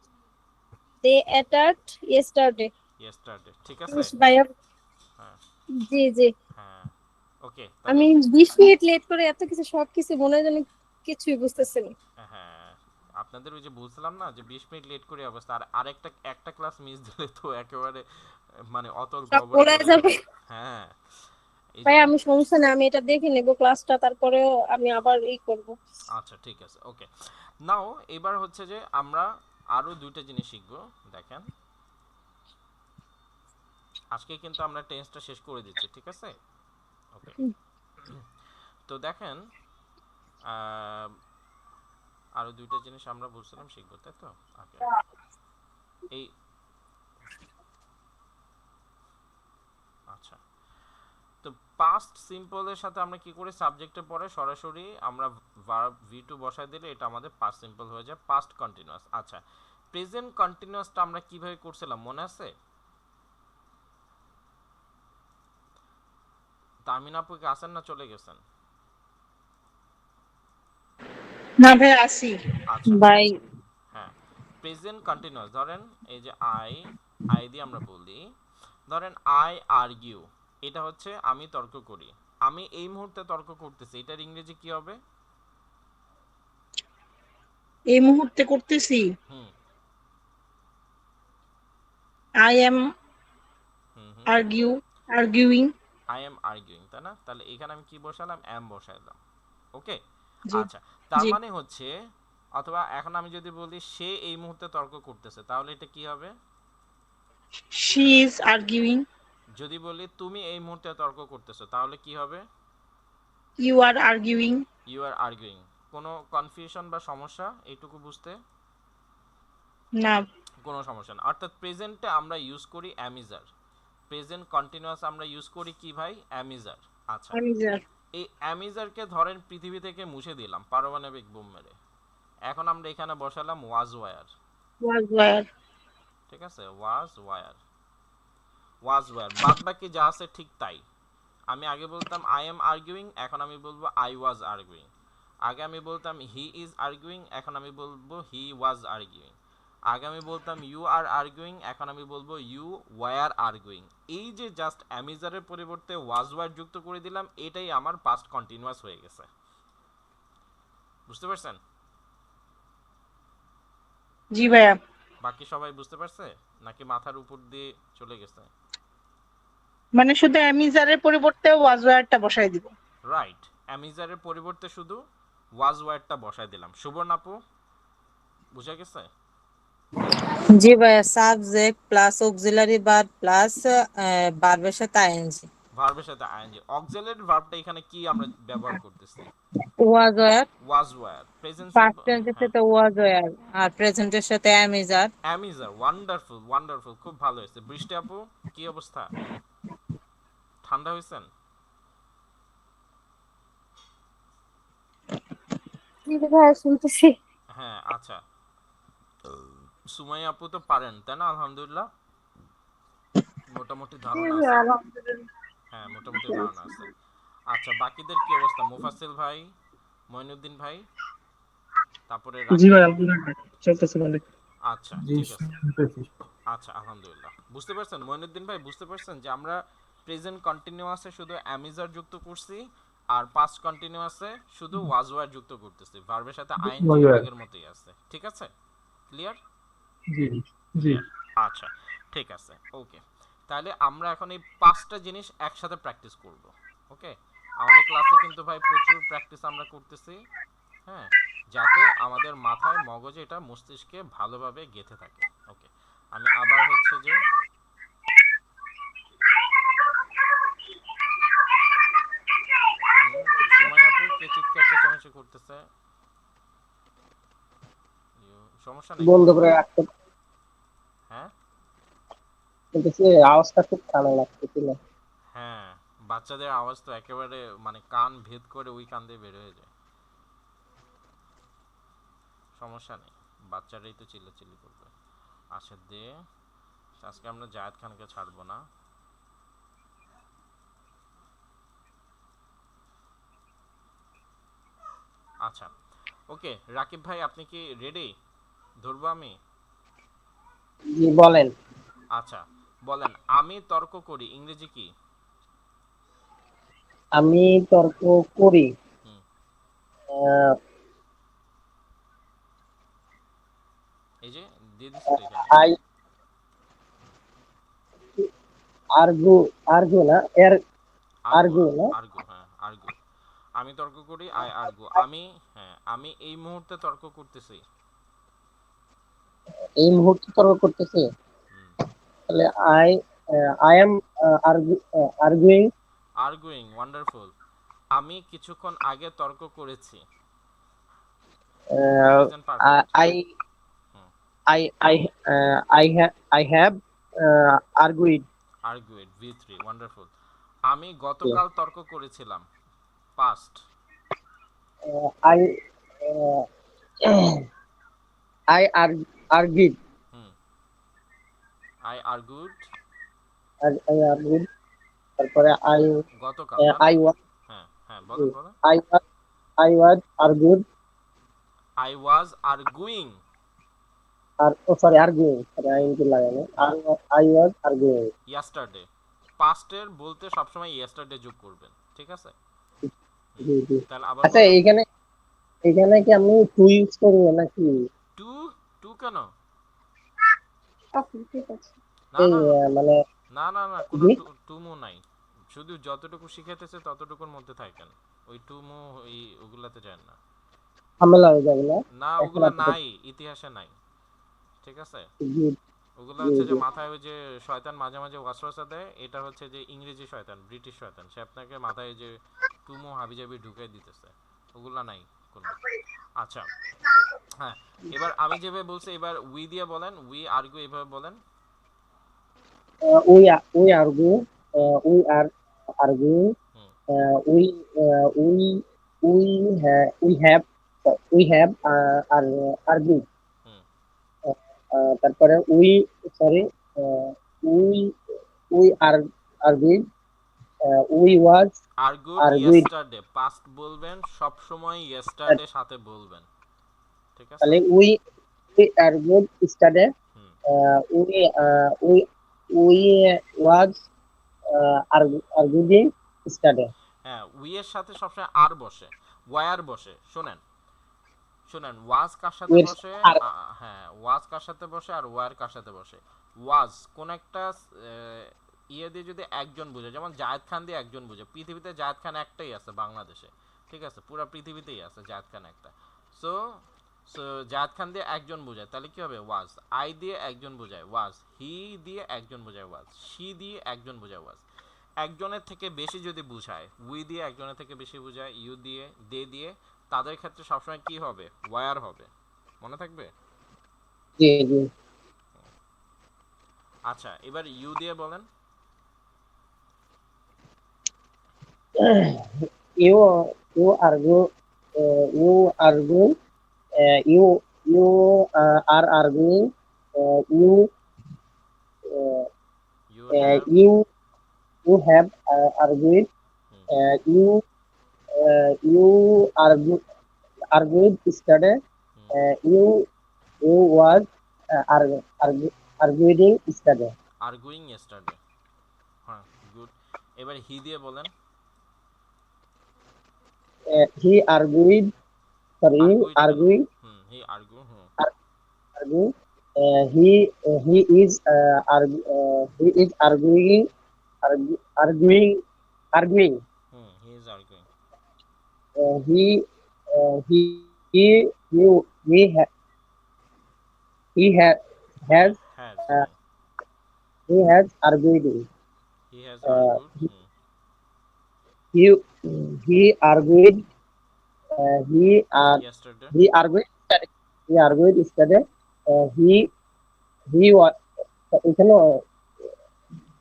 দে অ্যাটাকড ইয়েস্টারডে। ইয়েস্টারডে, ঠিক আছে? ভাইয়া, হ্যাঁ, জি জি। হ্যাঁ, ওকে, তাহলে আমি 20 মিনিট লেট করে এত কিছু সবকিছু মনে হয় যেন কিছুই বুঝতেছি না। হ্যাঁ, আপনাদের ওই যে বলছিলাম না যে 20 মিনিট লেট করে অবস্থা, আর আরেকটা একটা ক্লাস মিস দিলে তো একেবারে মানে অতল সব গবরে ভোলা পড়ে যাবে। যাবে। হ্যাঁ, এই ভাই জন্য। আমি সমস্যা নেই, আমি এটা দেখে নেবো ক্লাসটা, তারপরেও আমি আবার করব। আচ্ছা, ঠিক আছে, ওকে। নাও এবার হচ্ছে যে আমরা আরো 2টা জিনিস শিখবো। দেখেন, আজকে কিন্তু আমরা টেন্সটা শেষ করে দিচ্ছি, ঠিক আছে? ওকে, তো দেখেন, আহ, আরো 2টা জিনিস আমরা বলছিলাম শিখবো, তাই তো? ওকে, এই আচ্ছা, তো পাস্ট সিম্পলের সাথে আমরা কি করি, সাবজেক্টের পরে সরাসরি আমরা ভার্ব ভি2 বসাই দিলে এটা আমাদের পাস্ট সিম্পল হয়ে যায়, পাস্ট কন্টিনিউয়াস। আচ্ছা, প্রেজেন্ট কন্টিনিউয়াসটা আমরা কিভাবে করছিলাম মনে আছে? তামিন আপু কি আছেন না চলে গেছেন? না ভাই আসি। আচ্ছা, ভাই হ্যাঁ, প্রেজেন্ট কন্টিনিউয়াস ধরেন এই যে আই দিয়ে আমরা বলি, ধরেন আই আর্গিউ, এটা হচ্ছে আমি তর্ক করি, আমি এই মুহূর্তে তর্ক করতেছি, এটার ইংরেজি কি হবে? এই মুহূর্তে করতেছি। Hmm I am hmm hmm arguing. I am arguing, তাই না? তাহলে এখানে আমি কি বসালাম, এম বসাইলাম। ওকে, জি আচ্ছা, তার জি। মানে হচ্ছে, অথবা এখন আমি যদি বলি সে এই মুহূর্তে তর্ক করতেছে, তাহলে এটা কি হবে? She is arguing. যদি বলি তুমি এই মুহূর্তে তর্ক করতেছো, তাহলে কি হবে? You are arguing. You are arguing. কোনো কনফিউশন বা সমস্যা এইটুকু বুঝতে? না। কোনো সমস্যা না। অর্থাৎ প্রেজেন্টে আমরা ইউজ করি অ্যামিজার, প্রেজেন্ট কন্টিনিউয়াস আমরা ইউজ করি কি ভাই, অ্যামিজার। আচ্ছা, আমি যা এই অ্যামিজারকে ধরেন পৃথিবী থেকে মুছে দিলাম পারমাণবিক বোম মেরে, এখন আমরা এখানে বসালাম ওয়াজ ওয়ার। was where. ঠিক আছে, ওয়াজ ওয়ার, ওয়াজ ওয়ার, বাদ বাকি যা আছে ঠিক তাই। আমি আগে বলতাম আই এম আর্গুইং, এখন আমি বলবো আই ওয়াজ আর্গুইং। আগে আমি বলতাম হি ইজ আর্গুইং, এখন আমি বলবো হি ওয়াজ আর্গুইং। আগে আমি বলতাম ইউ আর আর্গুইং, এখন আমি বলবো ইউ ওয়ার আর্গুইং। এই যে জাস্ট অ্যামিজারের পরিবর্তে ওয়াজ ওয়ার যুক্ত করে দিলাম, এটাই আমার পাস্ট কন্টিনিউয়াস হয়ে গেছে। বুঝতে পারছেন? জি ভাইয়া। বাকি সবাই বুঝতে পারছে নাকি মাথার উপর দিয়ে চলে গেছে? মানে শুধু অ্যামিজারের পরিবর্তে was where-টা বসাই দিব। রাইট, অ্যামিজারের পরিবর্তে শুধু ওয়াজ ওয়ারটা বসায় দিলাম। সুবর্ণ আপু বুঝা গেছে? জি ভাইয়া, subject plus auxiliary verb plus ভার্বের সাথে আইএনজি। ভার্বের সাথে আইএনজি, অক্সিলারি ভার্বটা এখানে কি আমরা ব্যবহার করতেছি? ওয়াজ ওয়্যার, ওয়াজ ওয়্যার, প্রেজেন্ট পাস্ট সিম্পল। টেন্সের হ্যাঁ, সাথে ওয়াজ ওয়্যার, আর প্রেজেন্টের সাথে অ্যামিজার। অ্যামিজার, ওয়ান্ডারফুল ওয়ান্ডারফুল, খুব ভালো হয়েছে। বৃষ্টি আপু কি অবস্থা, ঠান্ডা হয়েছেন? জি ভাইয়া শুনতেছি। হ্যাঁ, আচ্ছা, সুমাইয়া আপু তো পারেন তাই না? আলহামদুলিল্লাহ, মোটামুটি জি ধারণা ভাইয়া, আছে। আলহামদুলিল্লাহ। হ্যাঁ, মোটামুটি ধারণা আছে। আচ্ছা, বাকিদের কি অবস্থা, মুফাসিল ভাই, মঈনুদ্দিন ভাই, তারপরে জি রাকিব? ভাই আলহামদুলিল্লাহ চলতেছে ভালো। আচ্ছা, জি ঠিক আছে। শুনতেছি। আচ্ছা, আলহামদুলিল্লাহ, বুঝতে পারছেন মঈনুদ্দিন ভাই, বুঝতে পারছেন যে আমরা প্রেজেন্ট কন্টিনিউয়াসে শুধু অ্যামিজার যুক্ত করছি, আর পাস্ট কন্টিনিউয়াসে শুধু ওয়াজ ওয়ার যুক্ত করতেছি, ভার্বের সাথে আইএনজি ভাইয়া, আগের মতোই আছে। ঠিক আছে, ক্লিয়ার? জি জি ক্লিয়ার, আচ্ছা, ঠিক আছে, ওকে। তাহলে আমরা এখন এই পাঁচটা জিনিস একসাথে প্র্যাকটিস করব। ওকে, আমাদের ক্লাসে কিন্তু ভাই প্রচুর প্র্যাকটিস আমরা করতেছি, হ্যাঁ, যাতে আমাদের মাথায় মগজে এটা মস্তিষ্কে ভালোভাবে গেঁথে থাকে। ওকে, আমি আবার হচ্ছে যে সময় আপু কে চিৎকার চেঁচামেচি করতেছে, সমস্যা নাকি? বন্ধ করে রাখতে হ্যাঁ বলতেছি, আওয়াজটা খুব কানে লাগতেছিল। হ্যাঁ, বাচ্চাদের আওয়াজ তো একেবারে মানে কান ভেদ করে ওই কান দিয়ে বের হয়ে যায়। সমস্যা নেই, বাচ্চারাই তো চিল্লাচিল্লি করবে। আচ্ছা দে, আজকে আমরা জায়েদ খানকে ছাড়বো না। আচ্ছা, ওকে, রাকিব ভাই আপনি কি রেডি? ধরবো আমি? জি বলেন। আচ্ছা, বলেন আমি তর্ক করি ইংরেজি কি? আমি তর্ক করি। হুম, আহ, এই যে দিয়ে দিছি তো এখানে। আই আর্গু, আর্গু না এর, আর্গু, আর্গু না। আর্গু, হ্যাঁ আর্গু। আমি তর্ক করি, আই আর্গু। আমি, হ্যাঁ, আমি এই মুহূর্তে তর্ক করতেছি। এই মুহূর্তে তর্ক করতেছি। হুম, তাহলে I I am arguing. Arguing, wonderful. আমি কিছুক্ষণ আগে তর্ক করেছি, present perfect. I hmm, I have argued. Argued V3 wonderful. আমি গতকাল তর্ক করেছিলাম past. I uh, argued. Hmm I argued I argued. তারপরে গতকাল তাই না? I was হ্যাঁ হ্যাঁ বলেন বলেন। I was argued. I was arguing. Sorry, arguing. Sorry, I need to লাগানো। I was arguing. ইয়েস্টারডে পাস্টের বলতে সবসময় ইয়েস্টারডে যোগ করবেন, ঠিক আছে? জি জি। তাহলে আবার আচ্ছা, বলুন। এখানে কি আমি টু ইউজ করবো নাকি? টু টু কেন? ওকে, ঠিক আছে। না এই না মানে না না না কোনো জি টুমু নাই, শুধু যতটুকু শিখাইতেছে ততটুকুর মধ্যে থাকেন, ওই টুমু ওই ওগুলাতে যান না। ঝামেলা হয়ে যাবে না না এখন ওগুলা আপাতত? নাই, ইতিহাসে নাই, ঠিক আছে? জি ওগুলা জি হচ্ছে যে জি। মাথায় ওই যে শয়তান মাঝে মাঝে ওয়াসওয়াসা দেয়, এটা হচ্ছে যে ইংরেজি শয়তান, ব্রিটিশ শয়তান, সে আপনাকে মাথায় যে টুমু হাবিজাবি ঢুকাই দিতেছে, ওগুলা নাই কোনো। আচ্ছা হ্যাঁ, এবার আমি যেভাবে বলছি এবার উই দিয়ে বলেন, উই আর্গু এভাবে বলেন। We argue. We are arguing. Hmm Uh, we uh, we we have argued. হুম তারপরে sorry, uh, we we are argued. We was আর্গুড argued. Yesterday past বলবেন, সব সময় ইয়েস্টারডে সাথে বলবেন, ঠিক আছে? তাহলে we argued yesterday. Hmm Uh, we we was arguing yesterday. হ্যাঁ, উই এর সাথে সবসময় আর বসে, ওয়ার বসে। শোনেন শোনেন, ওয়াজ কার সাথে With বসে? are হ্যাঁ, ওয়াজ কার সাথে বসে আর ওয়ার কার সাথে বসে? ওয়াজ কোন একটা ইয়ে দিয়ে যদি একজন বুঝে, যেমন জায়েদ খান দিয়ে একজন বুঝে, পৃথিবীতে জায়েদ খান একটাই আছে বাংলাদেশে, ঠিক আছে? পুরো পৃথিবীতেই আছে জায়েদ খান একটা। সো সো জায়েদ খান দিয়ে একজন বোঝায়, তাহলে কি হবে? ওয়াজ। আই দিয়ে একজন বোঝায় ওয়াজ, হি দিয়ে একজন বোঝায় ওয়াজ, শি দিয়ে একজন বোঝায় ওয়াজ। একজনের থেকে বেশি যদি বুঝায়, উই দিয়ে একজনের থেকে বেশি বুঝায়, ইউ দিয়ে, দে দিয়ে, তাদের ক্ষেত্রে সবসময় কি হবে? ওয়ার হবে, মনে থাকবে? জি জি। আচ্ছা এবার ইউ দিয়ে বলেন। You argue. You argue. You are arguing. You uh, you have you have argued. You argued yesterday. You was arguing yesterday. Arguing yesterday. হ্যাঁ গুড। এবার হি দিয়ে বলেন। He argued. Sorry, আর্গুইড কেন? arguing. He argue. Hmm Arguing. He is arguing. Arguing. Hmm he is arguing. Uh, he he he has has uh, he has arguing. He has Uh, argued. Hmm he he argued. He yesterday he argued. He argued yesterday. He was এখানে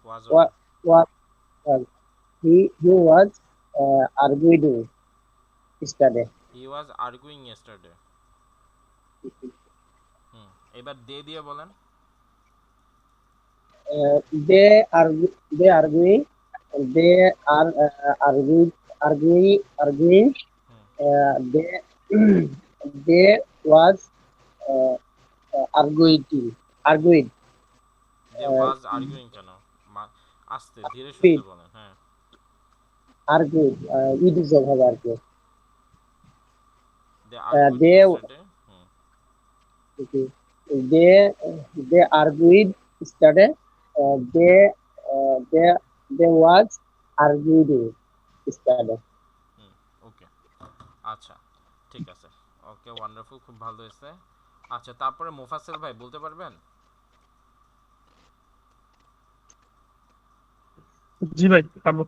was what what he was arguing yesterday. He was arguing yesterday. Hmm এবার they দিয়ে বলেন। They arguing. They are arguing. Hmm They they was uh, arguing. They was arguing কেন? আস্তে ধীরে সুস্থে বলেন। হ্যাঁ Arguing. It is over arguing. They argued They yesterday. Hmm they they argued yesterday. They they was arguing yesterday. Hmm okay আচ্ছা ঠিক আছে, ওকে wonderful, খুব ভালো হয়েছে। আচ্ছা তারপরে মোফাসেল ভাই বলতে পারবেন? জি ভাই পারবো।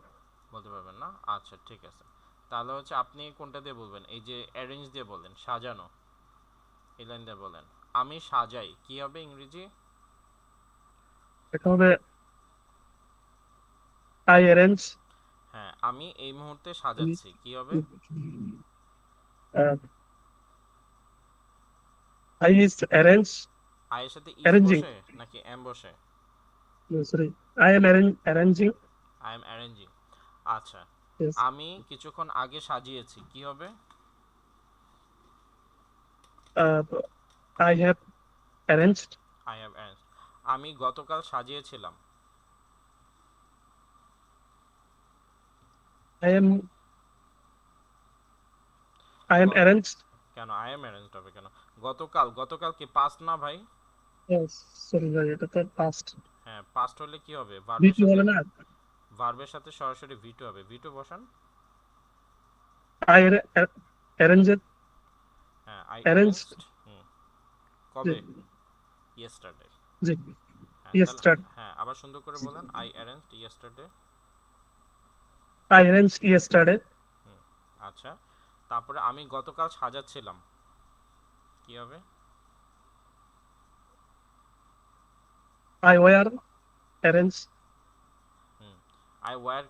বলতে পারবেন না? আচ্ছা ঠিক আছে, তাহলে হচ্ছে আপনি কোনটা দিয়ে বলবেন? এই যে অ্যারেঞ্জ দিয়ে বলেন, সাজানো, এই লাইন দিয়ে বলেন। আমি সাজাই কি হবে ইংরেজি? এটা হবে আই অ্যারেঞ্জ, হ্যাঁ, আমি এই মুহূর্তে সাজাচ্ছি কি হবে? আই ইজ অ্যারেঞ্জ, আই এর সাথে ইজ অ্যারেঞ্জিং, বসে নাকি এম বসে? Sorry, I M arranging, I am arranging. আচ্ছা, ইয়েস, আমি কিছুক্ষণ আগে সাজিয়েছি কি হবে? I have arranged, I have arrange. আমি গতকাল সাজিয়েছিলাম। আই এম গ- অ্যারেঞ্জড, কেন আই এম অ্যারেঞ্জড হবে কেন? গতকাল কি পাস্ট না ভাই? ইয়েস, সরি ভাই, এটা তো পাস্ট, হ্যাঁ, পাস্ট হলে কি হবে? বিটু হবে না, ভার্বের সাথে সরাসরি ভিটু হবে। ভিটু বসান। আই অ্যারেঞ্জড, হ্যাঁ, আই অ্যারেঞ্জড, অ্যারেঞ্জড। কবে? জি ইয়েস্টারডে। জি, হ্যাঁ, ইয়েস তাহলে স্টার্ট, হ্যাঁ, আবার সুন্দর করে বলেন I arranged yesterday. I arranged yesterday, আচ্ছা, তারপরে আমি গতকাল সাজাচ্ছিলাম কি হবে? I were arrange, I were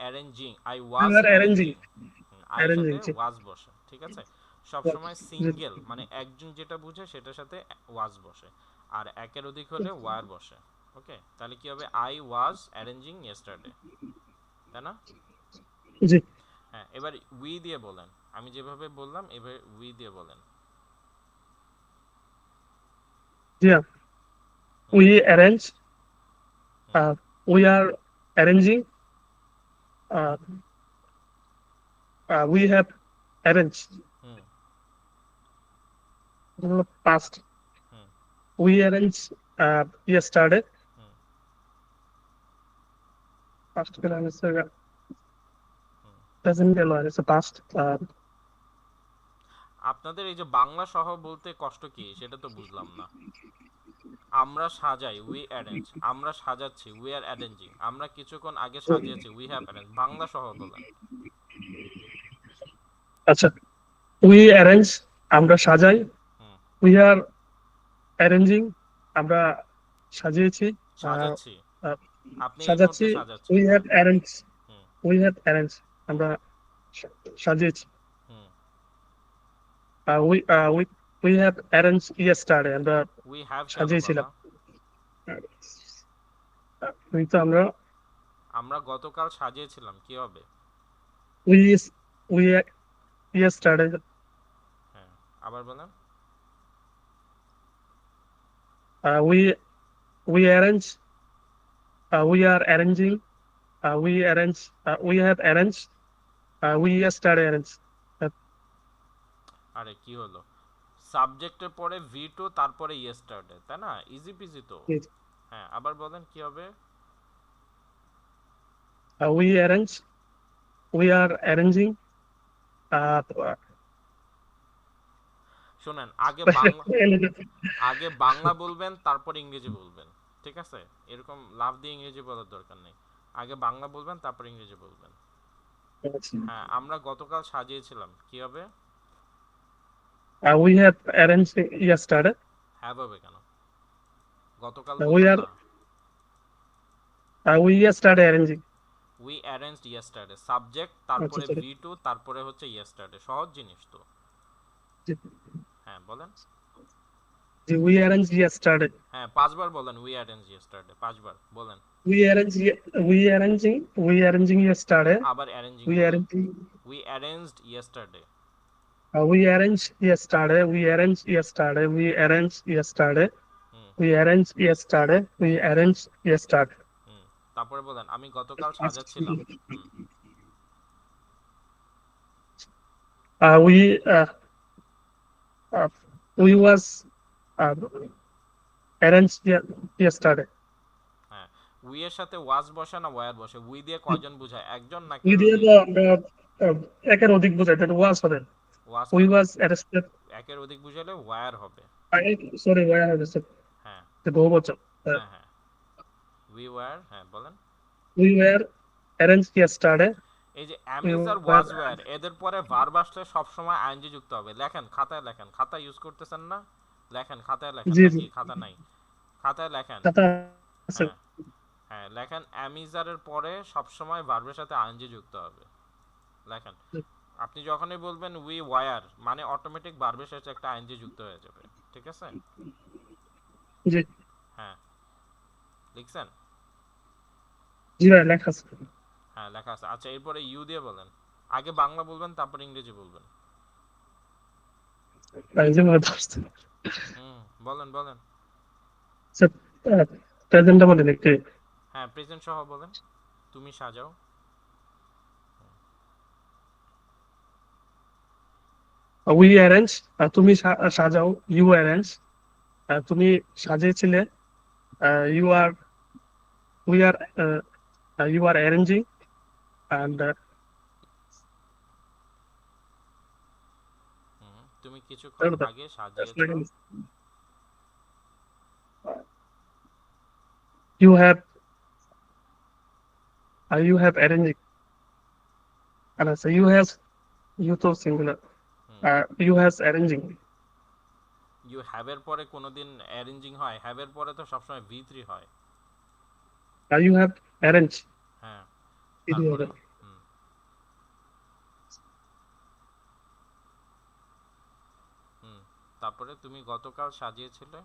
arranging. I I was were arranging, arranging. I এর সাথে জি ওয়াজ বসে, ঠিক আছে? সব সময় জি, সিঙ্গেল মানে একজন যেটা বুঝে সেটার সাথে ওয়াজ বসে, আর একের অধিক হলে ওয়ার বসে। ওকে, তাহলে কি হবে? আই ওয়াজ অ্যারেঞ্জিং ইয়েস্টারডে, তাই না? জি, হ্যাঁ, এবার উই দিয়ে বলেন। আমি যেভাবে বললাম এভাবে উই দিয়ে বলেন। জি, we arrange, hmm, we are arranging, we have arrange, hmm, past, hmm, we arrange yesterday, hmm, past के नाम से হুম। प्रेजेंट के लॉयर से पास्ट, আপনাদের এই যে বাংলা সহ বলতে কষ্ট কি সেটা তো বুঝলাম না। আমরা সাজাই উই অ্যারেঞ্জ, আমরা সাজাচ্ছি উই আর অ্যারেঞ্জিং, আমরা কিছুক্ষণ আগে সাজিয়েছি উই হ্যাভ অ্যারেঞ্জ। বাংলা সহ বলেন। अच्छा, উই অ্যারেঞ্জ আমরা সাজাই, হুম, উই আর অ্যারেঞ্জিং আমরা সাজিয়েছি, আহ, সাজাচ্ছি। আহ, আপনি এই সাজাচ্ছি, মুহূর্তে সাজাচ্ছেন। উই হ্যাভ অ্যারেঞ্জ, হুম, আমরা সাজিয়েছি, hmm. We we we have arrange yesterday আমরা উই হ্যাভ কেন বাবা? সাজিয়েছিলাম, উই তো আমরা আমরা গতকাল সাজিয়েছিলাম কি হবে? উই উই ইয়েস্টারডে, হ্যাঁ, আবার বলেন। We we arrange, we are arranging, we arrange, we have arrange, we yesterday arrange, আরে কি হলো? সাবজেক্টের পরে ভি টু তারপরে ইয়েস্টারডে, তাই না? ইজি পিজি তো। হ্যাঁ, আবার বলেন কি হবে? We arrange, we are arranging, শুনেন, আগে বাংলা বলবেন তারপর ইংরেজি বলবেন, ঠিক আছে? এরকম লাভ দিয়ে ইংরেজি বলার দরকার নেই। আগে বাংলা বলবেন তারপর ইংরেজি বলবেন। হ্যাঁ, আমরা গতকাল সাজিয়েছিলাম কি হবে? We have arrange yesterday, have হবে কেন? গতকাল উই বললাম আর না? We yesterday arranging, we arranged yesterday, subject আচ্ছা তারপরে সরি, ভি টু তারপরে হচ্ছে ইয়েস্টারডে। সহজ জিনিস তো। হ্যাঁ, বলেন। জি, উই অ্যারেঞ্জ ইয়েস্টারডে, হ্যাঁ, পাঁচবার বলেন উই অ্যারেঞ্জ ইয়েস্টারডে, পাঁচবার বলেন। We arrange, we arranging yesterday, আবার অ্যারেঞ্জিং উই বলেন। Arranging, we arranged yesterday. We arrange yesterday, we arrange yesterday, we arrange yesterday, hmm, we arrange yesterday, we arrange yesterday, hmm. তারপরে বলেন আমি গতকাল সাজাচ্ছিলাম। Hmm, we we was arrange yesterday, হ্যাঁ। We এর সাথে ওয়াজ বসে না ওয়্যার বসে? উই দিয়ে কয়জন বোঝায়? একজন নাকি উই এর দিয়ে অধিক? তো আমরা আহ, একের অধিক বোঝাই, এটা ওয়াজ হবে, ওয়াজ উই কেন? ওয়াজ অ্যারেস্টেড, একের অধিক বুঝালে ওয়্যার হবে। সরি ওয়ার অ্যারেস্টেড, হ্যাঁ, বহুবচন, হ্যাঁ, হ্যাঁ। উই ওয়্যার, হ্যাঁ বলেন। উই ওয়ার অ্যারেঞ্জ yesterday, এই যে we am is are were, was were এদের পরে ভার্ব আসলে সব সময় আইএনজি যুক্ত হবে। লেখেন, খাতায় লেখেন। খাতা ইউজ করতেছেন না? লেখেন, খাতায় লেখেন, জি জি নাকি খাতা নাই? খাতায় লেখেন। কথা আছে। হ্যাঁ হ্যাঁ লেখেন, অ্যামিজারের পরে সবসময় ভার্বের সাথে আইএনজি যুক্ত হবে। লেখেন, আপনি যখনই বলবেন উই ওয়ার, মানে অটোমেটিক ভার্বের সাথে একটা আইএনজি যুক্ত হয়ে যাবে। ঠিক আছে? জি হ্যাঁ, লিখছেন? জি ভাই লেখা আছে। হ্যাঁ লেখা আছে। আচ্ছা, এরপরে ইউ দিয়ে বলেন। আগে বাংলা বলবেন, তারপর ইংরেজি বলবেন। ভাই যে ভাবে ধরছে। হুম, বলেন বলেন। প্রেজেন্টটা বলেন একটু। হ্যাঁ, প্রেজেন্ট সহ বলেন। তুমি সাজাও। উই অ্যারেঞ্জ, তুমি সাজাও। ইউ অ্যারেঞ্জ, তুমি সাজিয়েছিলে। You are, we are, you are arranging, and hmm, তুমি কিছুক্ষণ আগে সাজিয়েছো। You have, you have arranging, আচ্ছা ইউ হ্যাজ, ইউ তো singular, hmm, you has arranging. You have এর পরে কোনোদিন অ্যারেঞ্জিং হয়? হ্যাভ এর পরে তো সবসময় ভি3 হয়। ইউ হ্যাভ অ্যারেঞ্জ, হ্যাঁ, এটি তারপরে হবে। হুম হুম তারপরে তুমি গতকাল সাজিয়েছিলে।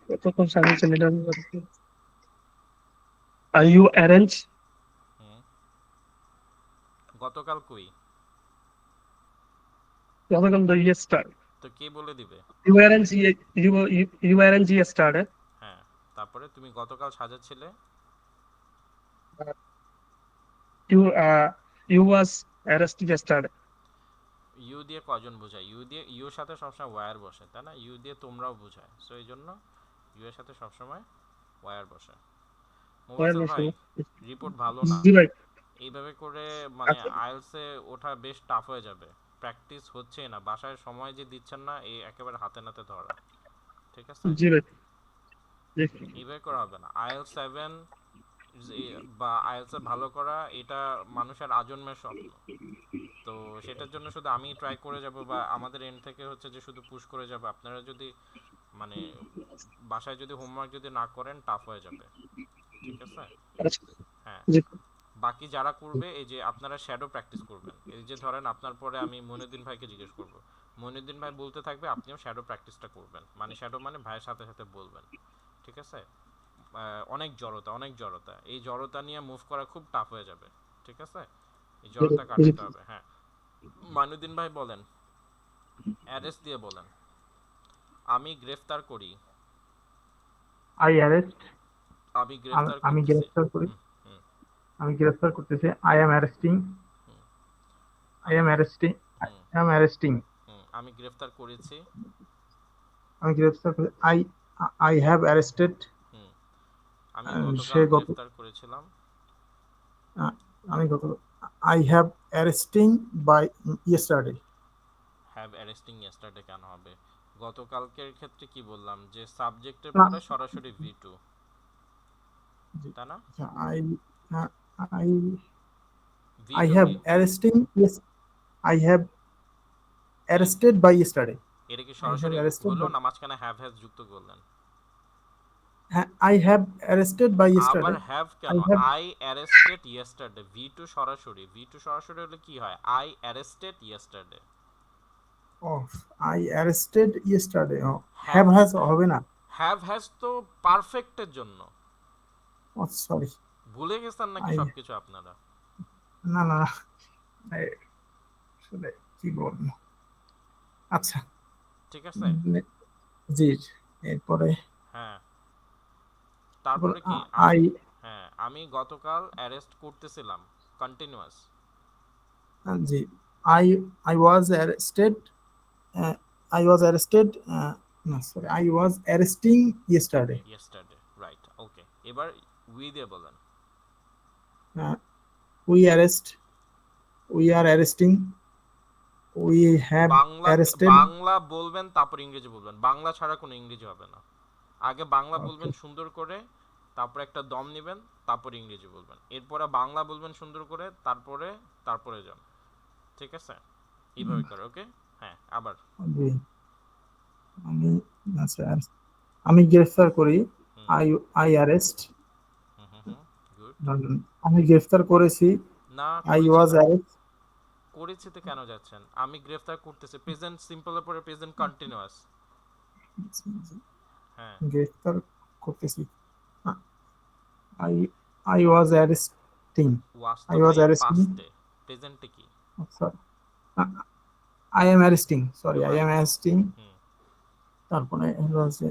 কতক্ষণ সাজিয়েছেন এটা আমি বলছি। ইউ অ্যারেঞ্জ, হুম, গতকাল কই? গতকাল দ্য ইয়েস্টার। তো কে বলে দিবে? You arrange, you arrange yesterday. হ্যাঁ, তারপরে তুমি গতকাল সাজাচ্ছিলে। You, you was arrested yesterday. You দিয়ে কজন বোঝায়? ইউ দিয়ে, ইউর সাথে সবসময় ওয়্যার বসে, তাই না? ইউ দিয়ে তোমরাও বোঝায়, সো এই জন্য ইউ এর সাথে সবসময় ওয়্যার বসে। মোবাসেল ভাই, রিপোর্ট ভালো না। জি ভাই। এইভাবে করে মানে আচ্ছা আইএলসে ওঠা বেশ টাফ হয়ে যাবে। প্র্যাকটিস হচ্ছে না, বাসায় সময় যে দিচ্ছেন না, এই একেবারে হাতে নাতে ধরা। ঠিক আছে? জি ভাই। জি এইভাবে করা হবে না। IELTS 7 বা আইএলসে ভালো করা, এটা মানুষের আজন্মের স্বপ্ন। তো সেটার জন্য শুধু আমি ট্রাই করে যাব, বা আমাদের এন্ড থেকে হচ্ছে যে শুধু পুশ করে যাব। আপনারা যদি মানে বাসায় যদি হোমওয়ার্ক যদি না করেন, টাফ হয়ে যাবে। ঠিক আছে? আচ্ছা হ্যাঁ, জি বাকি যারা করবে, এই যে আপনারা শ্যাডো প্র্যাকটিস করবেন। এই যে ধরেন আপনার পরে আমি মনিউদ্দিন ভাইকে জিজ্ঞেস করব, মনিউদ্দিন ভাই বলতে থাকবে, আপনিও শ্যাডো প্র্যাকটিসটা করবেন। মানে শ্যাডো মানে ভাইয়ের সাথে সাথে বলবেন। ঠিক আছে? অনেক জড়তা, অনেক জড়তা, এই জড়তা নিয়ে মুভ করা খুব টাফ হয়ে যাবে। ঠিক আছে? এই জড়তা জি। কাটাতে হবে। হ্যাঁ, মাইনুদ্দিন ভাই বলেন, অ্যারেস্ট দিয়ে বলেন। আমি গ্রেফতার করি। আই অ্যারেস্ট, আমি গ্রেফতার আমি করতেছি। গ্রেফতার করি, হুম হুম আমি গ্রেফতার করতেছি। I am arresting, hmm I am arresting, I hmm am arresting, আমি গ্রেফতার করেছি। আমি গ্রেফতার করি। আই হ্যাভ অ্যারেস্টেড, হুম, আমি সে গতকাল গত, গ্রেফতার করেছিলাম। আমি গত, I have arresting by yesterday. Have arresting yesterday কেন হবে? গতকালকের ক্ষেত্রে কি বললাম, যে সাবজেক্টের না, পরে সরাসরি ভি2, তাই না? আই, আই, আই ভি2 হ্যাভ কি? অ্যারেস্টিং, ইয়েস, আই হ্যাভ কি অ্যারেস্টেড বাই ইয়েস্টারডে। এটা কি আই হ্যাভ সরাসরি অ্যারেস্টেড হলো, বাই, না মাঝখানে হ্যাভ হ্যাজ যুক্ত করলেন? হ্যাঁ, আই হ্যাভ অ্যারেস্টেড বাই আবার ইয়েস্টারডে। হ্যাভ আই কেন? হ্যাভ, আই অ্যারেস্টেড ইয়েস্টারডে, ভি2 সরাসরি, ভি2 সরাসরি হলে কি হয়? I arrested yesterday. ও, আই অ্যারেস্টেড ইয়েস্টারডে। ও, হ্যাভ, হ্যাভ হ্যাজ হবে না। হ্যাভ হ্যাজ তো পারফেক্টের জন্য। ও সরি, ভুলে গেছেন নাকি আই, সবকিছু আপনারা? না না না, আসলে কি বলবো। আচ্ছা, ঠিক আছে? জি, এরপরে, হ্যাঁ, তারপরে তারপরে কি? আমি, আই, হ্যাঁ, আমি গতকাল অ্যারেস্ট করতেছিলাম, কন্টিনিউয়াস। জি, I, I was arrested, I was arrested, না sorry, I was arresting yesterday. Yesterday, right, okay. এবার উই দিয়ে বলেন। We arrest, we are arresting, we have Bangla, arrested. Bangla বলবেন, তারপর ইংরেজি বলবেন। বাংলা ছাড়া কোনো ইংরেজি হবে না। আগে বাংলা ওকে, বলবেন সুন্দর করে, তারপরে একটা দম নেবেন, তারপর ইংরেজি বলবেন। এরপরে বাংলা বলবেন সুন্দর করে, তারপরে তারপরে যান। ঠিক আছে? এইভাবে করে, ওকে? হ্যাঁ, আবার। জি, আমি আচ্ছা আমি গ্রেফতার করি। Hmm I I arrest. Hmm hmm hmm good. আমি গ্রেফতার করেছি। না আই করেছি ওয়াজ না, অ্যারেস্ট। করেছিতে কেন যাচ্ছেন? আমি গ্রেফতার করতেছি, প্রেজেন্ট সিম্পলের পরে প্রেজেন্ট কন্টিনিউয়াস। হ্যাঁ, গ্রেফতার করতেছি। I I was arresting. Was তো আই ওয়াজ নাই, অ্যারেস্টিং। পাস্টে। প্রেজেন্টে কি? Sorry, I am arresting, sorry I am right. Arresting. Hmm, তারপরে হলো যে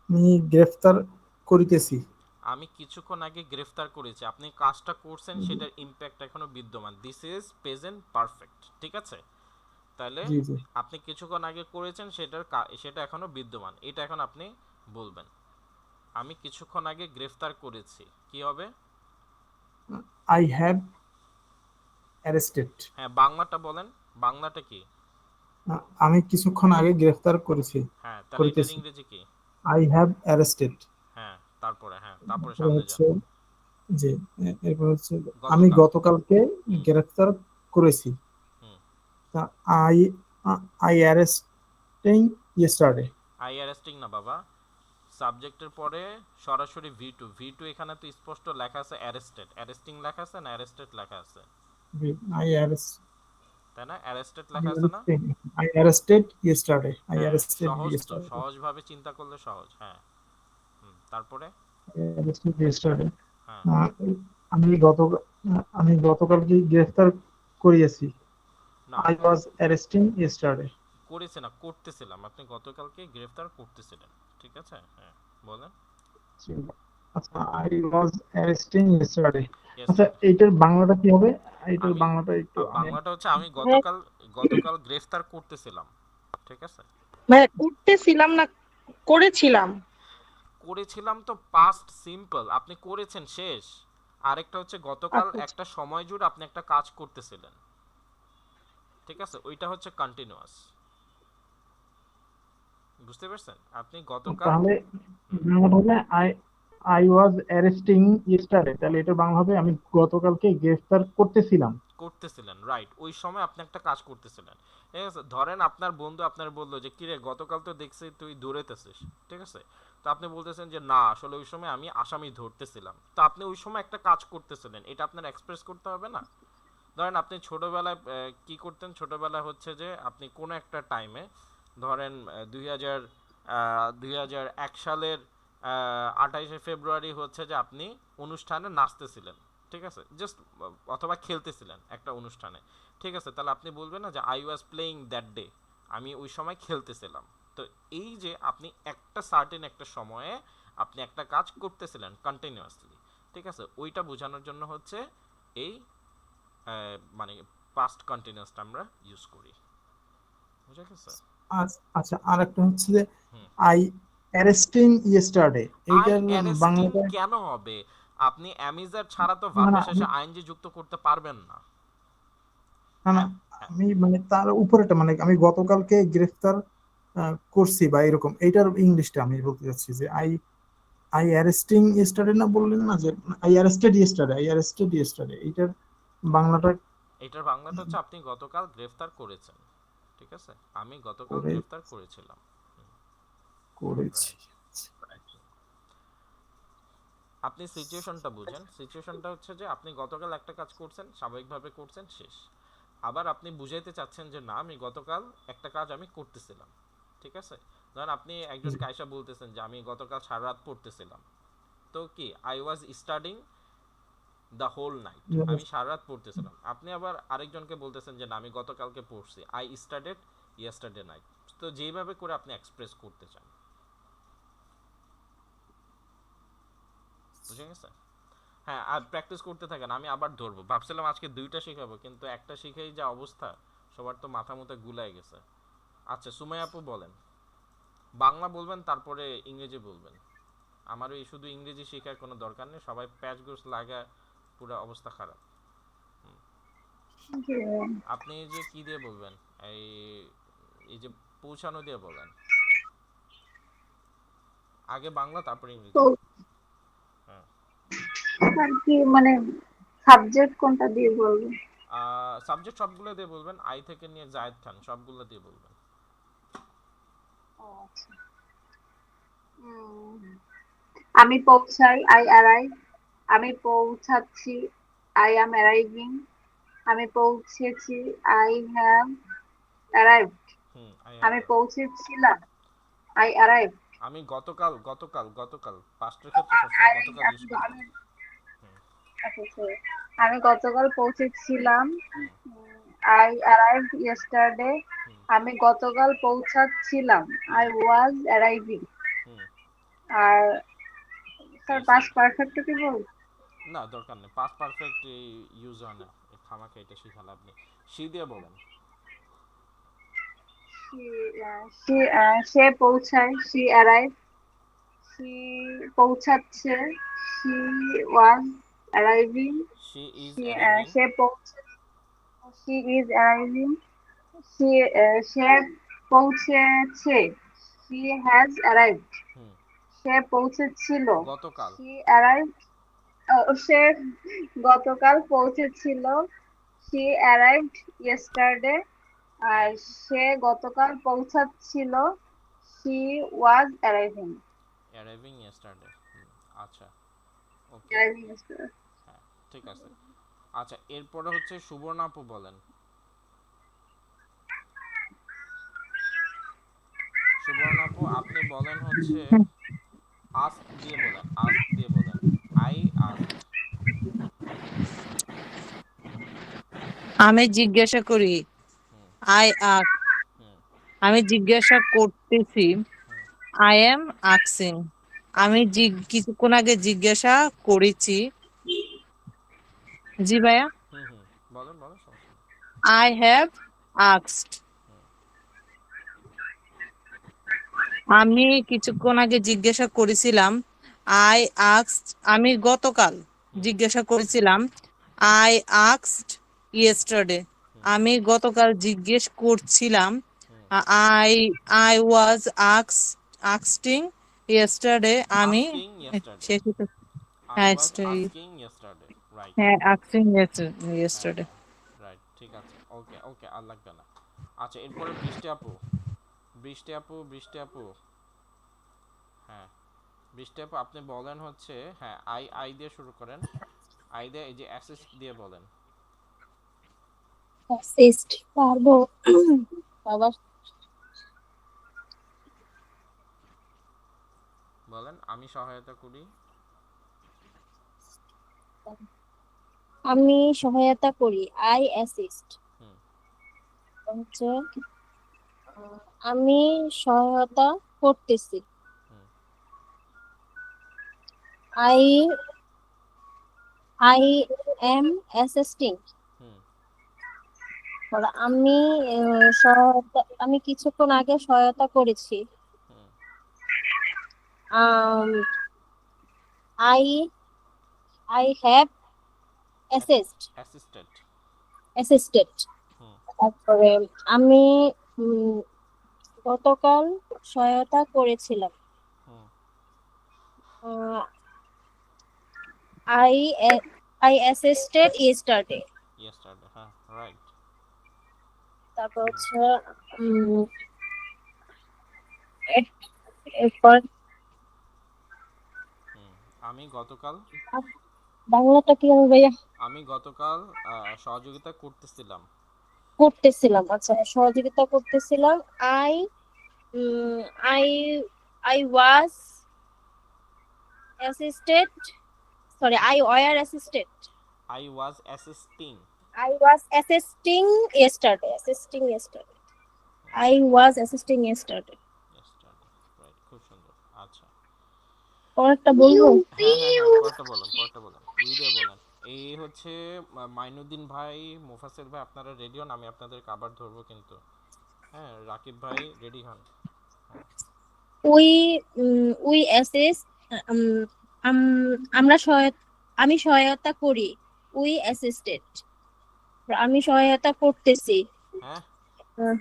আমি গ্রেফতার করিতেছি। আমি কিছুক্ষণ আগে গ্রেফতার করেছি, আপনি কাজটা করছেন সেটার ইমপ্যাক্ট এখনো বিদ্যমান। দিস ইজ প্রেজেন্ট পারফেক্ট, ঠিক আছে? তাহলে জি জি। আপনি কিছুক্ষণ আগে করেছেন সেটা এখনো বিদ্যমান, এটা এখন আপনি বলবেন। আমি কিছুক্ষণ আগে গ্রেফতার করেছি, কি হবে? I have arrested. হ্যাঁ, বাংলাটা বলেন, বাংলাটা কি? আমি কিছুক্ষণ আগে গ্রেফতার করেছি, হ্যাঁ, তাহলে এটার করিতেছি। ইংরেজি কি? I have arrested. হ্যাঁ, তারপরে, হ্যাঁ, তারপরে তারপরে সামনে যান। হচ্ছে জি, এরপর হচ্ছে আমি গতকাল। গতকালকে হুম গ্রেফতার করেছি। Hmm. I I arresting yesterday. I arresting না বাবা, সাবজেক্টের পরে সরাসরি ভি টু এখানে তো স্পষ্ট লেখা আছে অ্যারেস্টেড। অ্যারেস্টিং লেখা আছে না অ্যারেস্টেড লেখা আছে? আই অ্যারেস্ট তাই না, অ্যারেস্টেড আই লেখা আছে না? Arresting I arrested yesterday. I হ্যাঁ, অ্যারেস্টেড সহজ তো, ইয়েস্টারডে। সহজভাবে চিন্তা করলে সহজ। হ্যাঁ। তারপরে। Arrested yesterday. হ্যাঁ, আমি গত আমি গতকালকে গ্রেফতার করিয়েছি। না আই ওয়াজ অ্যারেস্টিং ইয়েস্টারডে। করেছে না, করতেছিলাম। আপনি গতকালকে গ্রেফতার করতেছিলেন, ঠিক আছে? হ্যাঁ, বলেন। আচ্ছা, আই ওয়াজ অ্যারেস্টিং ইয়েস্টারডে। আচ্ছা, ইয়েস্টারডে। এইটার বাংলাটা কি হবে? এইটার আমি বাংলাটা একটু আমি বাংলাটা হচ্ছে আমি ভাইয়া গতকাল গতকাল গ্রেফতার করতেছিলাম, ঠিক আছে? ভাইয়া করতেছিলাম না করেছিলাম। করেছিলাম তো পাস্ট সিম্পল, আপনি করেছেন শেষ। আরেকটা হচ্ছে গতকাল আচ্ছা আচ্ছা। একটা সময় জুড়ে আপনি একটা কাজ করতেছিলেন, ঠিক আছে? ওইটা হচ্ছে কন্টিনিউয়াস। বুঝতে পারছেন? আপনি গতকাল। তাহলে হুম, বাংলাটা হবে I I was arresting yesterday. তাহলে এটার বাংলা হবে আমি গতকালকে গ্রেফতার করতেছিলাম। করতেছিলেন, রাইট। ওই সময় আপনি একটা কাজ করতেছিলেন, ঠিক আছে? ধরেন আপনার বন্ধু আপনার বললো যে কিরে গতকাল তো দেখছি তুই দৌড়াইতেছিস, ঠিক আছে? তো আপনি বলতেছেন যে না, আসলে ওই সময় আমি আসামি ধরতেছিলাম। তো আপনি ওই সময় একটা কাজ করতেছিলেন, এটা আপনার এক্সপ্রেস করতে হবে না? ধরেন আপনি ছোটবেলায় কি করতেন, ছোটবেলায় হচ্ছে যে আপনি কোনো একটা টাইমে, ধরেন 2001 সালের 28শে ফেব্রুয়ারি হচ্ছে যে আপনি অনুষ্ঠানে নাচতেছিলেন, ঠিক আছে? জাস্ট, অথবা খেলতেছিলেন একটা অনুষ্ঠানে, ঠিক আছে? তাহলে আপনি বলবেন না যে I was playing that day, আমি ওই সময় খেলতেছিলাম। তো এই যে আপনি একটা সার্টেন একটা সময়ে আপনি একটা কাজ করতেছিলেন কন্টিনিউয়াসলি, ঠিক আছে? ওইটা বোঝানোর জন্য হচ্ছে এই মানে পাস্ট কন্টিনিউয়াসটা আমরা ইউজ করি। বুঝা গেছে? আচ্ছা, আর একটা হচ্ছে যে hmm. I arresting yesterday. I এইটার অ্যারেস্টিং বাংলাটা কেন হবে? আপনি অ্যামিজার ছাড়া তো না না ভার্বের শেষে আইএনজি যুক্ত করতে পারবেন না। না না, হ্যাঁ, হ্যাঁ। আমি মানে তার উপরেটা মানে আমি গতকালকে গ্রেফতার করছি বা এরকম, এইটার ইংলিশটা আমি বলতে চাচ্ছি যে আই আই অ্যারেস্টিং ইয়েস্টারডে না বললেন না যে I arrested yesterday. I arrested yesterday এইটার বাংলাটা এটার বাংলাটা হচ্ছে আপনি গতকাল গ্রেফতার করেছেন, ঠিক আছে? আমি গতকাল করে গ্রেফতার করেছিলাম। করেছি। রাইট। আপনি সিচুয়েশনটা বুঝেন। সিচুয়েশনটা হচ্ছে যে আপনি গতকাল একটা কাজ করছেন, স্বাভাবিকভাবে করছেন, শেষ। আবার আপনি বুঝাইতে চাচ্ছেন যে না, আমি গতকাল একটা কাজ আমি করতেছিলাম, ঠিক আছে? ধরেন আপনি একজনকে আয়সা বলতেছেন যে আমি গতকাল সারা রাত পড়তেছিলাম। তো কি, I was studying the whole night, আমি সারা রাত পড়তেছিলাম। আপনি আবার আরেকজনকে বলতেছেন যে না, আমি গতকালকে পড়ছি, আই স্টাডিড ইয়েস্টারডে নাইট। তো যেইভাবে করে আপনি এক্সপ্রেস করতে চান। বুঝে গেছে? হ্যাঁ, আর প্র্যাকটিস করতে থাকেন, আমি আবার ধরবো। ভাবছিলাম আজকে দুইটা শেখাবো, কিন্তু একটা শিখেই যা অবস্থা, সবার তো মাথা মুথা গুলাই গেছে। আচ্ছা, সুমাইয়া আপু বলেন। বাংলা বলবেন, তারপরে ইংরেজি বলবেন। আমার এই শুধু ইংরেজি শেখার কোনো দরকার নেই, সবাই প্যাচ গোস লাগা, পুরো অবস্থা খারাপ। জি। আপনি এই যে কি দিয়ে বলবেন, এই এই যে পৌঁছানো দিয়ে বলেন। আগে বাংলা, তারপরে তো ইংরেজি। হ্যাঁ। আর কি মানে সাবজেক্ট কোনটা দিয়ে বলবো? সাবজেক্ট সবগুলো দিয়ে বলবেন, আই থেকে নিয়ে জায়েদ খান সবগুলো দিয়ে বলবেন। ও আচ্ছা। উম, আমি পৌঁছাই, আই অ্যারাইভ। আমি পৌঁছাচ্ছি, আই অ্যাম অ্যারাইভিং। আমি পৌঁছেছি, আই হ্যাভ অ্যারাইভড। আই আমি হ্যাভ। পৌঁছেছিলাম, আই অ্যারাইভ। আমি গতকাল পাস্টের ক্ষেত্রে সবসময় গতকাল ইউজ করব। আমি আচ্ছা sorry। আমি গতকাল পৌঁছেছিলাম, hmm I arrived yesterday. Hmm আমি গতকাল পৌঁছাচ্ছিলাম, I hmm was arriving. Hmm আর স্যার পাস্ট ইয়েস্টারডে। পারফেক্ট কি বল? না দরকার নেই, পাস্ট পারফেক্ট ইউজ হয় না, খামাখা এটা শিখা লাভ নেই। সি দিয়ে বলেন। সে পৌঁছায়, শি অ্যারাইভ। শি পৌঁছাচ্ছে, she was arriving. She is arriving. সে পৌঁছে, শি ইজ অ্যারাইভিং। সে সে পৌঁছেছে, শি হ্যাজ অ্যারাইভড। হুম সে পৌঁছেছিল, গতকাল। She arrive. সে গতকাল পৌঁছেছিল, শি অ্যারাইভড ইয়েস্টারডে। আর হুম সে গতকাল পৌঁছাচ্ছিল, she was arriving. Arriving yesterday. আচ্ছা ওকে। Arriving yesterday. হ্যাঁ ঠিক আছে। আচ্ছা এরপরে হচ্ছে সুবর্ণাপু বলেন। সুবর্ণাপু আপনি বলেন হচ্ছে আস্ক দিয়ে বলেন, আস্ক দিয়ে বলেন। I asked. আমি জিজ্ঞাসা করি, হুম আই আস্ক। হুম আমি জিজ্ঞাসা করতেছি, হুম আই এম আস্কিং। আমি কিছুক্ষণ আগে জিজ্ঞাসা করেছি। জি ভাইয়া। হুম বলেন বলেন, সমস্যা নেই। I have asked. হুম আমি কিছুক্ষণ আগে জিজ্ঞাসা করেছিলাম, আই আস্কড। আমি গতকাল হুম জিজ্ঞাসা করেছিলাম, আই আস্কড ইয়েস্টারডে। হুম আমি গতকাল জিজ্ঞেস করছিলাম, hmm I I was asking yesterday. আমি আস্কিং ইয়েস্টারডে। শেষ হতে আই হ্যাঁ ওয়াজ আস্কিং ইয়েস্টারডে। রাইট। হ্যাঁ আস্কিং হ্যাঁ ইয়েস্টারডে। হ্যাঁ রাইট ঠিক আছে। ওকে ওকে আর লাগবে না। আচ্ছা এরপরে বৃষ্টি আপু। বৃষ্টি আপু। হ্যাঁ বৃষ্টি আপু আপনি বলেন হচ্ছে, হ্যাঁ আই আই দিয়ে শুরু করেন। আই দিয়ে এই যে অ্যাসিস্ট দিয়ে বলেন। অ্যাসিস্ট পারবো বাবা। বলেন আমি সহায়তা করি। আমি সহায়তা করি, আই অ্যাসিস্ট। হুম হচ্ছে আমি সহায়তা করতেছি, hmm I I am assisting. Hmm আমি সহায়তা, আমি কিছুক্ষণ আগে সহায়তা করেছি। Hmm I I have assisted. Assisted. Hmm তারপরে আমি গতকাল সহায়তা করেছিলাম। Hmm I I assisted yesterday. Yesterday. হ্যাঁ রাইট। তারপর হুম হচ্ছে উম, এর- এরপর হুম আমি গতকাল বাংলাটা কি হবে ভাইয়া? আমি গতকাল সহযোগিতা করতেছিলাম। করতেছিলাম, আচ্ছা সহযোগিতা করতেছিলাম। I um, I I was assisted, sorry I were assisted. I was assisting. I was assisting yesterday. Assisting yesterday. I was assisting yesterday. Yesterday. Right খুব সুন্দর। আচ্ছা পরেরটা বলবো? হ্যাঁ পরটা বলেন ইউ দিয়ে বলেন। এই হচ্ছে মাইনুদ্দিন ভাই, মুফাসিল ভাই আপনারা রেডি হন, আমি আপনাদেরকে আবার ধরবো কিন্তু। হ্যাঁ রাকিব ভাই রেডি হন। হ্যাঁ We assist. উম, আমরা আমি সহায়তা করি। We assisted. আমি সহায়তা করতেছি। হ্যাঁ আহ,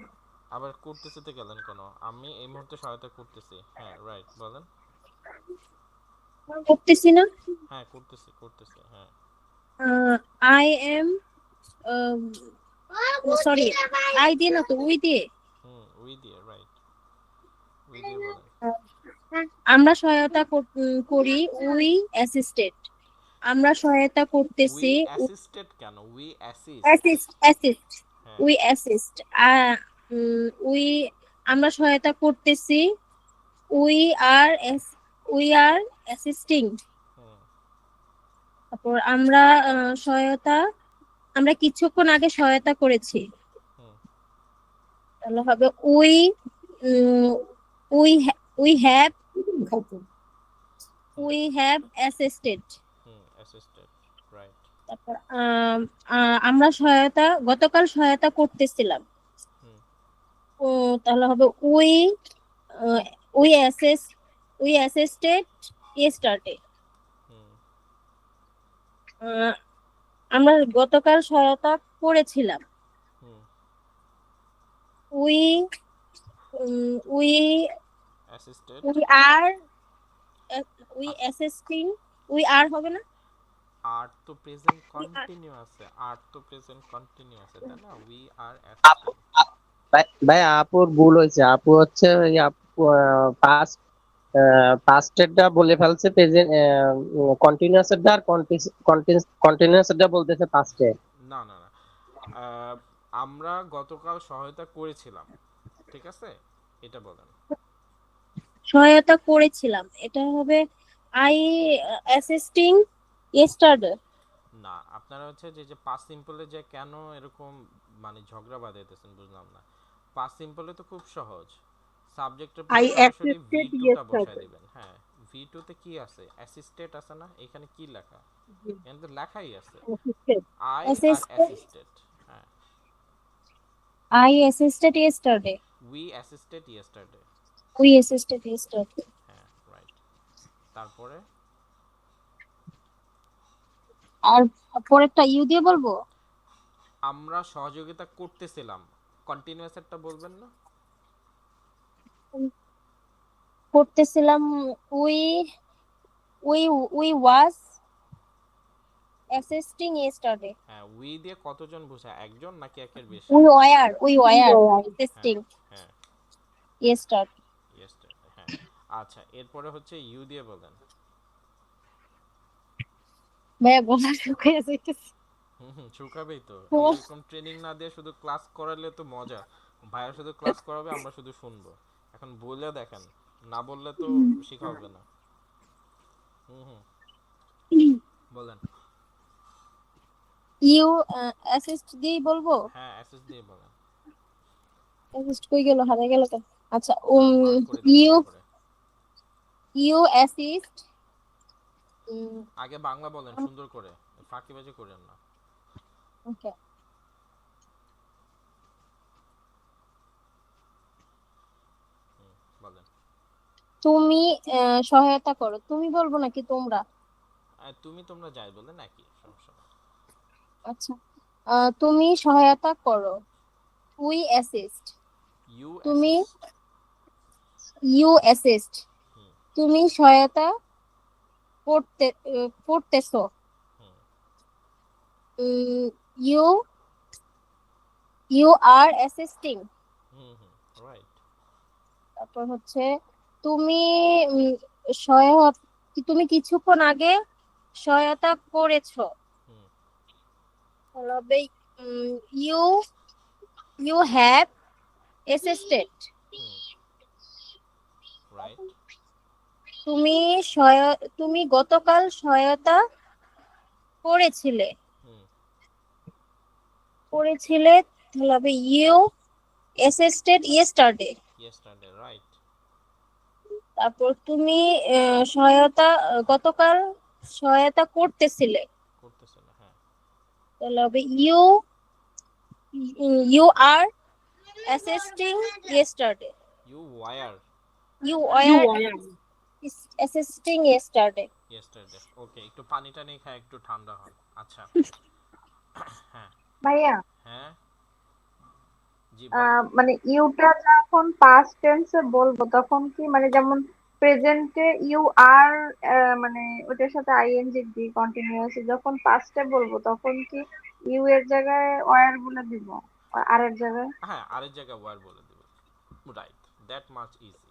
আবার করতেছিতে গেলেন কেন? আমি এই মুহূর্তে সহায়তা করতেছি। হ্যাঁ রাইট বলেন। করতেছি না? হ্যাঁ করতেছি হ্যাঁ। I am সরি, I দিয়ে না তো, উই দিয়ে। উই দিয়ে রাইট। উই দিয়ে বলেন। আমরা সহায়তা করি, উই অ্যাসিস্টেড। আমরা সহায়তা উই করতেছি, অ্যাসিস্টেড কেন, উই অ্যাসিস্ট। অ্যাসিস্ট হ্যাঁ। We assist. উই আমরা সহায়তা করতেছি, we are we are assisting. Hmm. তারপর সহায়তা আমরা কিছুক্ষণ আগে সহায়তা করেছি, হুম। তাহলে হবে we we we have assisted. Hmm, assisted, right. তারপর আমরা গতকাল সহায়তা করতেছিলাম, হুম। তাহলে হবে we we assisted yesterday. Hmm. আমরা গতকাল সহায়তা করেছিলাম, hmm. We we assisted. We are we assisting. We are হবে না, আর তো প্রেজেন্ট উই আর। কন্টিনিউ আছে, আর তো প্রেজেন্ট কন্টিনিউ আছে, তাই না? We are assisting. ভাই আপুর ভুল হয়েছে, আপু হচ্ছে পাস্ট পাস্টেরটা বলে ফেলছে, প্রেজেন্ট কন্টিনিউয়াসেরটা আর কন্টিনিউয়াসেরটা বলতেছে পাস্টে। না না না, আহ, আমরা গতকাল সহায়তা করেছিলাম, ঠিক আছে, এটা বলেন। সহায়তা করেছিলাম, এটা হবে আই অ্যাসিস্টিং ইয়েস্টারডে। না, আপনারা হচ্ছে যে যে পাস্ট সিম্পলে যে কেন এরকম মানে ঝগড়া বাঁধাইতেছেন বুঝলাম না। পাস্ট সিম্পলে তো খুব সহজ, সাবজেক্টের পরে আই সরাসরি ভি অ্যাসিস্টেড টুটা বসায় ইয়েস্টারডে। দিবেন। হ্যাঁ, ভি টুতে কি আছে, অ্যাসিস্টেড আছে না, এখানে কি লেখা, এখানে তো লেখাই আছে assisted. I are assisted assisted. হ্যাঁ, I assisted yesterday, we assisted yesterday. We assisted yesterday. হ্যাঁ, রাইট। তারপরে আর পরেরটা ইউ দিয়ে বলবো। আমরা সহযোগিতা করতেছিলাম, কন্টিনিউয়াসেরটা বলবেন না? করতেছিলাম, we we we was assisting yesterday. হ্যাঁ, উই দিয়ে কতজন বোঝায়, একজন নাকি একের বেশি? উই ওয়্যার হ্যাঁ। অ্যাসিস্টিং হ্যাঁ, ইয়েস্টারডে। ইয়েস্টারডে। হ্যাঁ। আচ্ছা, এরপরে হচ্ছে ইউ দিয়ে বলেন। ভাইয়া গলা শুকিয়ে যাইতেছে। হুম হুম, শুকাবেই তো, ও, এরকম ট্রেনিং না দিয়ে শুধু ক্লাস করালে তো মজা। ভাইয়া শুধু ক্লাস করাবে, আমরা শুধু শুনবো। এখন বলে দেখেন, না বললে তো শেখা হবে না। হুম হুম, বলেন। ইউ অ্যাসিস্ট দিয়েই বলবো। হ্যাঁ, অ্যাসেস দিয়ে বলেন। অ্যাসিস্ট কই গেল, হারিয়ে গেল কেন? আচ্ছা, মার্ক করে দিন ইউ সুন্দর করে। You assist. আগে বাংলা বলেন সুন্দর করে, ফাঁকিবাজি করেন না। ওকে, হুম, বলেন। তুমি সহায়তা করো, তুমি বলবো নাকি তোমরা? তুমি তোমরা যাই বলে নাকি, সমস্যা নেই। আচ্ছা, তুমি সহায়তা করো, উই অ্যাসিস্ট। ইউ তুমি অ্যাসিস্ট। You assist. হুম। তুমি সহায়তা করতেছো, hmm. You you are assisting. Hmm hmm, right. তারপর হচ্ছে তুমি উম, সহায়তা তুমি কিছুক্ষণ আগে সহায়তা করেছো, হুম। তাহলে হবে you you have assisted. Hmm, right. তুমি তুমি গতকাল সহায়তা করেছিলে হুম। করেছিলে তাহলে হবে you assisted yesterday. Yesterday, right. তারপর তুমি গতকাল সহায়তা করতেছিলে, করতেছিল, হ্যাঁ। তাহলে হবে you you are assisting yesterday. You were you are assisting yesterday. Yesterday. Okay, একটু পানি টানি খায়, একটু ঠান্ডা হন। আচ্ছা। হ্যাঁ। ভাইয়া, হ্যাঁ, জি বলেন। মানে ইউটা যখন পাস্ট টেন্সে বলবো তখন কি মানে যেমন প্রেজেন্টে ইউ আর মানে ওটার সাথে আইএনজি দি কন্টিনিউয়াস, যখন পাস্টে বলবো তখন কি ইউ এর জায়গায় ওয়ার বলে দিব, আর এর জায়গায়। হ্যাঁ, আরেক জায়গায় ওয়ার বলে দিব, right, that much easy.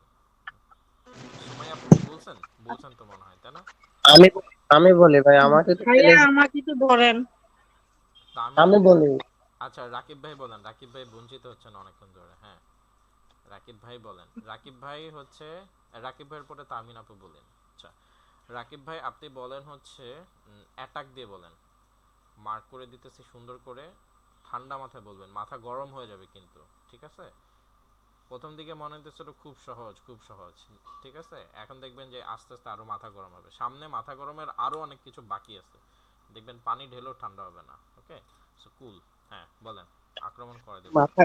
Sumaiya আপু কি বলছেন? বলছেন তো মনে হয়, তাই না? আমি আমি বলি ভাই, আমাকে তো ভাইয়া চ্যালেঞ্জ, আমাকে একটু ধরেন। তাহমিনা আমি আপু বলি। আচ্ছা রাকিব ভাই বলেন, রাকিব ভাই বঞ্চিত হচ্ছেন অনেকক্ষণ ধরে। হ্যাঁ, রাকিব ভাই বলেন। রাকিব ভাই হচ্ছে, রাকিব ভাইয়ের পরে তাহমিনা আপু বলেন। আচ্ছা রাকিব ভাই আপনি বলেন হচ্ছে অ্যাটাক দিয়ে বলেন। মার্ক করে দিতেছি সুন্দর করে, ঠান্ডা মাথায় বলবেন, মাথা গরম হয়ে যাবে কিন্তু, ঠিক আছে? প্রথম দিকে মনে হতেছিল খুব সহজ খুব সহজ, ঠিক আছে? এখন দেখবেন যে আস্তে আস্তে আরো মাথা গরম হবে, সামনে মাথা গরমের আরো অনেক কিছু বাকি আছে, দেখবেন পানি ঢেলেও ঠান্ডা হবে না। ওকে, সো কুল। হ্যাঁ বলেন, আক্রমণ করে দেব। মাথা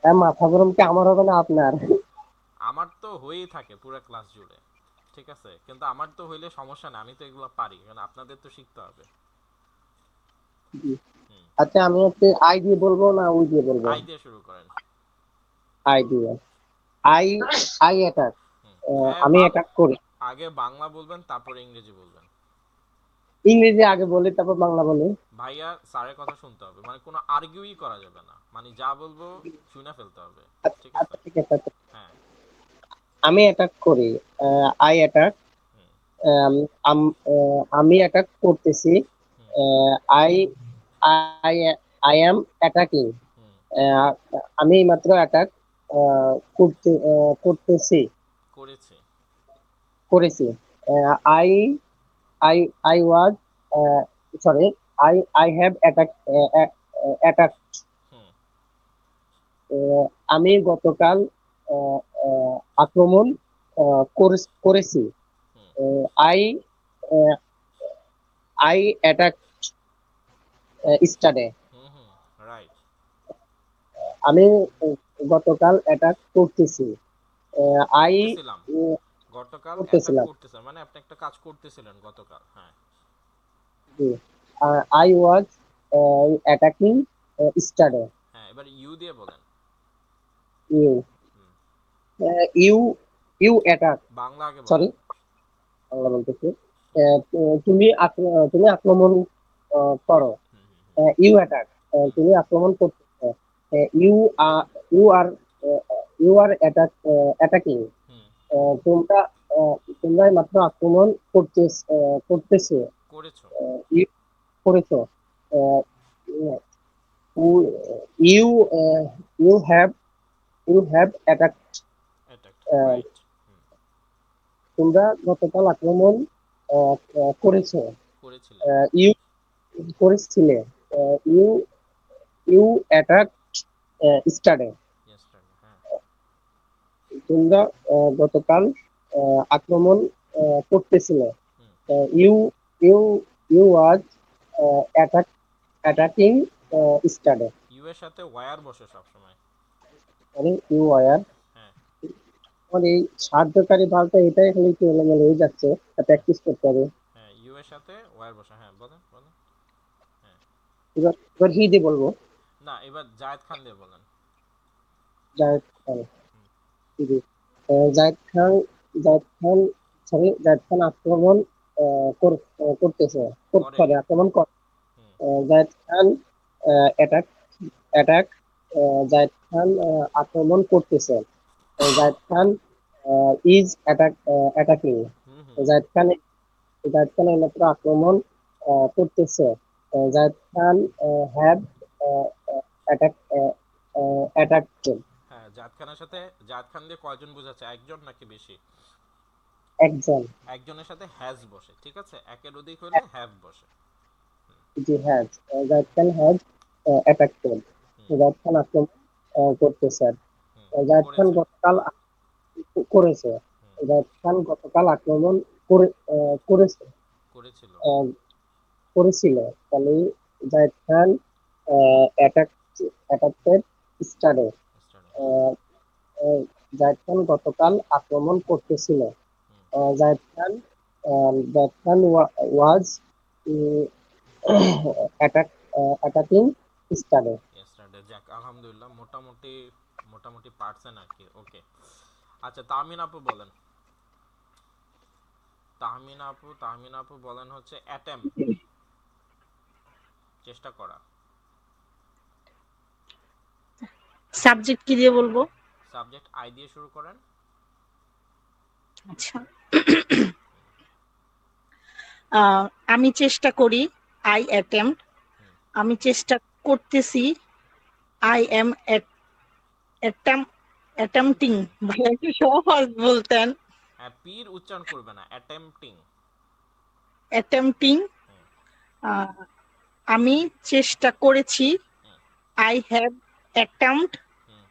মাথা গরম কি আমার হবে না আপনার? আমার তো হয়েই থাকে পুরো ক্লাস জুড়ে, ঠিক আছে? কিন্তু আমার তো হইলে সমস্যা না, আমি তো এগুলো পারি, কারণ আপনাদের তো শিখতে হবে। জি। হুম, আচ্ছা, আমি হচ্ছে আই দিয়ে বলবো না উই দিয়ে বলবো? আই দিয়ে শুরু করেন। আই দিয়ে। I I attack. হুম, হ্যাঁ আমি অ্যাটাক করি। আগে বাংলা বলবেন তারপরে ইংরেজি বলবেন। ইংরেজি আগে বলি, তারপর বাংলা বলি। ভাইয়া স্যারের কথা শুনতে হবে, মানে কোনো আর্গুই করা যাবে না, মানে যা বলবো শুনে ফেলতে হবে, আচ্ছা ঠিক আছে? আচ্ছা, ঠিক আছে, আচ্ছা। হ্যাঁ। আমি অ্যাটাক করি। I attack. হুম আমি অ্যাটাক করতেছি। Hmm I I I am attacking. Hmm আমি মাত্র অ্যাটাক করতেছি, করেছে। করেছি। I I I was, sorry, I have attack, attack. Hmm আমি গতকাল আহ, আক্রমণ করেছি। Hmm I I attack yesterday. Hmm hmm right. আমি গতকাল অ্যাটাক করতেছি। আই করতেছিলাম, গতকাল অ্যাটাক করতেছিলাম। করতেছেন মানে আপনি একটা কাজ করতেছিলেন গতকাল। হ্যাঁ। I was attacking study. হ্যাঁ এবার ইউ দিয়ে বলেন। You hmm, you you attack, Bangla আগে সরি, বলেন। বাংলা বলতেছি। হুম তুমি আক্রমণ করো। হুম হুম ইউ অ্যাটাক, হুম তুমি আক্রমণ করতেছো। You you are you are attack attacking. Hmm তোমরা তোমরা মাত্র আক্রমণ করতেছে। করেছো। ইউ করেছো। You you have attack. Attack, right. Hmm, তোমরা গতকাল আক্রমণ করেছো। করেছিলেন। ইউ করেছিলে। You you attack yesterday. Yesterday, হ্যাঁ। তোমরা গতকাল আক্রমণ করতেছিলে। Hmm, you you you was attack attacking yesterday. You এর সাথে ওয়্যার বসে সব সময়। মানে ইউ ওয়ার। হ্যাঁ মানে এই সাহায্যকারী ভালটা এটাই খালি একটু এলোমেলো হয়ে যাচ্ছে, হ্যাঁ প্র্যাকটিস করতে হবে। হ্যাঁ ইউ এর সাথে ওয়্যার বসে, হ্যাঁ বলেন বলেন। হ্যাঁ, এবার হি দিয়ে বলবো। না এবার জায়েদ খান দিয়ে বলেন। জায়েদ খান। হুম, জি। জায়েদ খান, জায়েদ খান, সরি, জায়েদ খান আক্রমণ করতেছে, করে। সরি, আক্রমণ করে। হুম জায়েদ খান অ্যাটাক অ্যাটাক জায়েদ খান আক্রমণ করতেছে। Zayed Khan is attacking. হুম হুম জায়েদ খান জায়েদ খান এইমাত্র আক্রমণ করতেছে। Zayed Khan have attack অ্যাটাকটেড। হ্যাঁ জায়েদ খানের সাথে, জায়েদ খান দিয়ে কয়জন বোঝাচ্ছে, একজন নাকি বেশি? একজন। একজনের সাথে হ্যাজ বসে, ঠিক আছে? একের অধিক হলে হ্যাভ বসে। জি, হ্যাজ। Zayed Khan has অ্যাটাকটেড। হুম জায়েদ খান আক্রমণ করতেছে। হুম জায়েদ খান করেছে। গতকাল করেছে। হুম জায়েদ খান গতকাল আক্রমণ করে করেছে, করেছিল। আহ, করেছিল। তাহলে জায়েদ খান অ্যাটাক অ্যাটাকটেড স্টাডে। স্টাডি, হ্যাঁ। জায়েদ খান গতকাল আক্রমণ করতেছিল। হুম জায়েদ খান জায়েদ খান ওয়াজ অ্যাটাক অ্যাটাকিং স্টাডে। ইয়েস্টারডে, যাক আলহামদুলিল্লাহ, মোটামুটি মোটামুটি পারছেন আর কি। ওকে, আচ্ছা তাহমিন আপু বলেন। তাহমিন আপু বলেন হচ্ছে অ্যাটেম্প, চেষ্টা করা। সাবজেক্ট কি দিয়ে বলবো? সাবজেক্ট আই দিয়ে শুরু করেন। আচ্ছা। আমি চেষ্টা করি, আই অ্যাটেম্প্ট। হুম। আমি চেষ্টা করতেছি, আই এম অ্যাটেম্পটিং। ভাইয়া একটু সহজ বলতেন। হ্যাঁ, পির উচ্চারণ করবে না, অ্যাটেম্পটিং। অ্যাটেম্পটিং। হুম। আমি চেষ্টা করেছি, hmm. I have attempt. Hmm.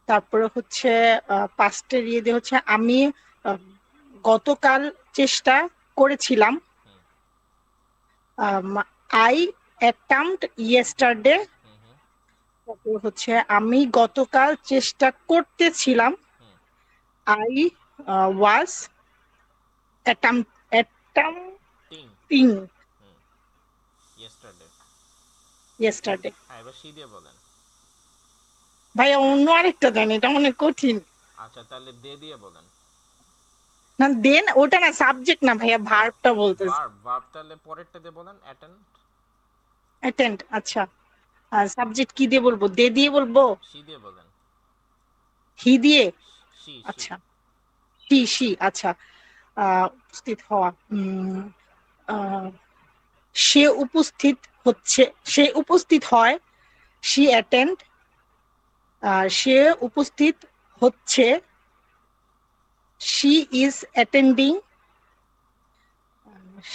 তারপরে হচ্ছে পাস্টের ইয়ে দিয়ে হচ্ছে আমি আহ, গতকাল চেষ্টা করেছিলাম। Hmm. I attempt yesterday. Hmm. Hmm. তারপর হচ্ছে আমি গতকাল চেষ্টা করতেছিলাম, হুম। আই ওয়াজ অ্যাটেম্পটিং টিং। হুম। ইয়েস্টারডে। ইয়েস্টারডে। হ্যাঁ, এবার সি দিয়ে বলেন। ভাইয়া অন্য আরেকটা দেন, এটা অনেক কঠিন। আচ্ছা, তাহলে দে দিয়ে বলেন। না দেন, ওটা না সাবজেক্ট না ভাইয়া, ও, ভার্বটা বলতেছে। ভার্ব ভার্ব, তাহলে পরেরটা দিয়ে বলেন, অ্যাটেন্ড। অ্যাটেন্ড, আচ্ছা। সাবজেক্ট কি দিয়ে বলবো, দে দিয়ে বলবো? সি দিয়ে বলেন। হি দিয়ে? C C. আচ্ছা, সি আচ্ছা। উপস্থিত হওয়া। আহ, সে উপস্থিত হচ্ছে, সে উপস্থিত হয়, সি অ্যাটেন্ড। সে উপস্থিত হচ্ছে, শি ইজ অ্যাটেন্ডিং।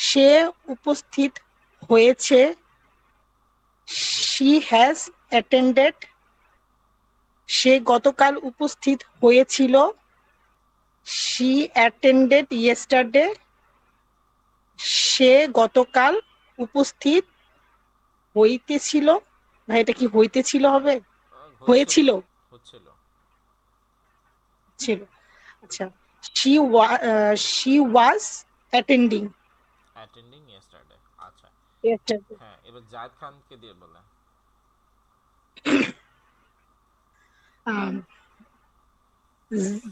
সে উপস্থিত হয়েছে, শি হ্যাজ অ্যাটেন্ডেড। সে গতকাল উপস্থিত হয়েছিল, শি অ্যাটেন্ডেড ইয়েস্টারডে। সে গতকাল উপস্থিত হইতেছিল। ভাই এটা কি হইতেছিল হবে? হচ্ছিল। হয়েছিল, হচ্ছিল। ছিল। আচ্ছা, she was attending attending yesterday. আচ্ছা। ইয়েস্টারডে। হ্যাঁ, এবার জায়েদ খানকে দিয়ে বলেন।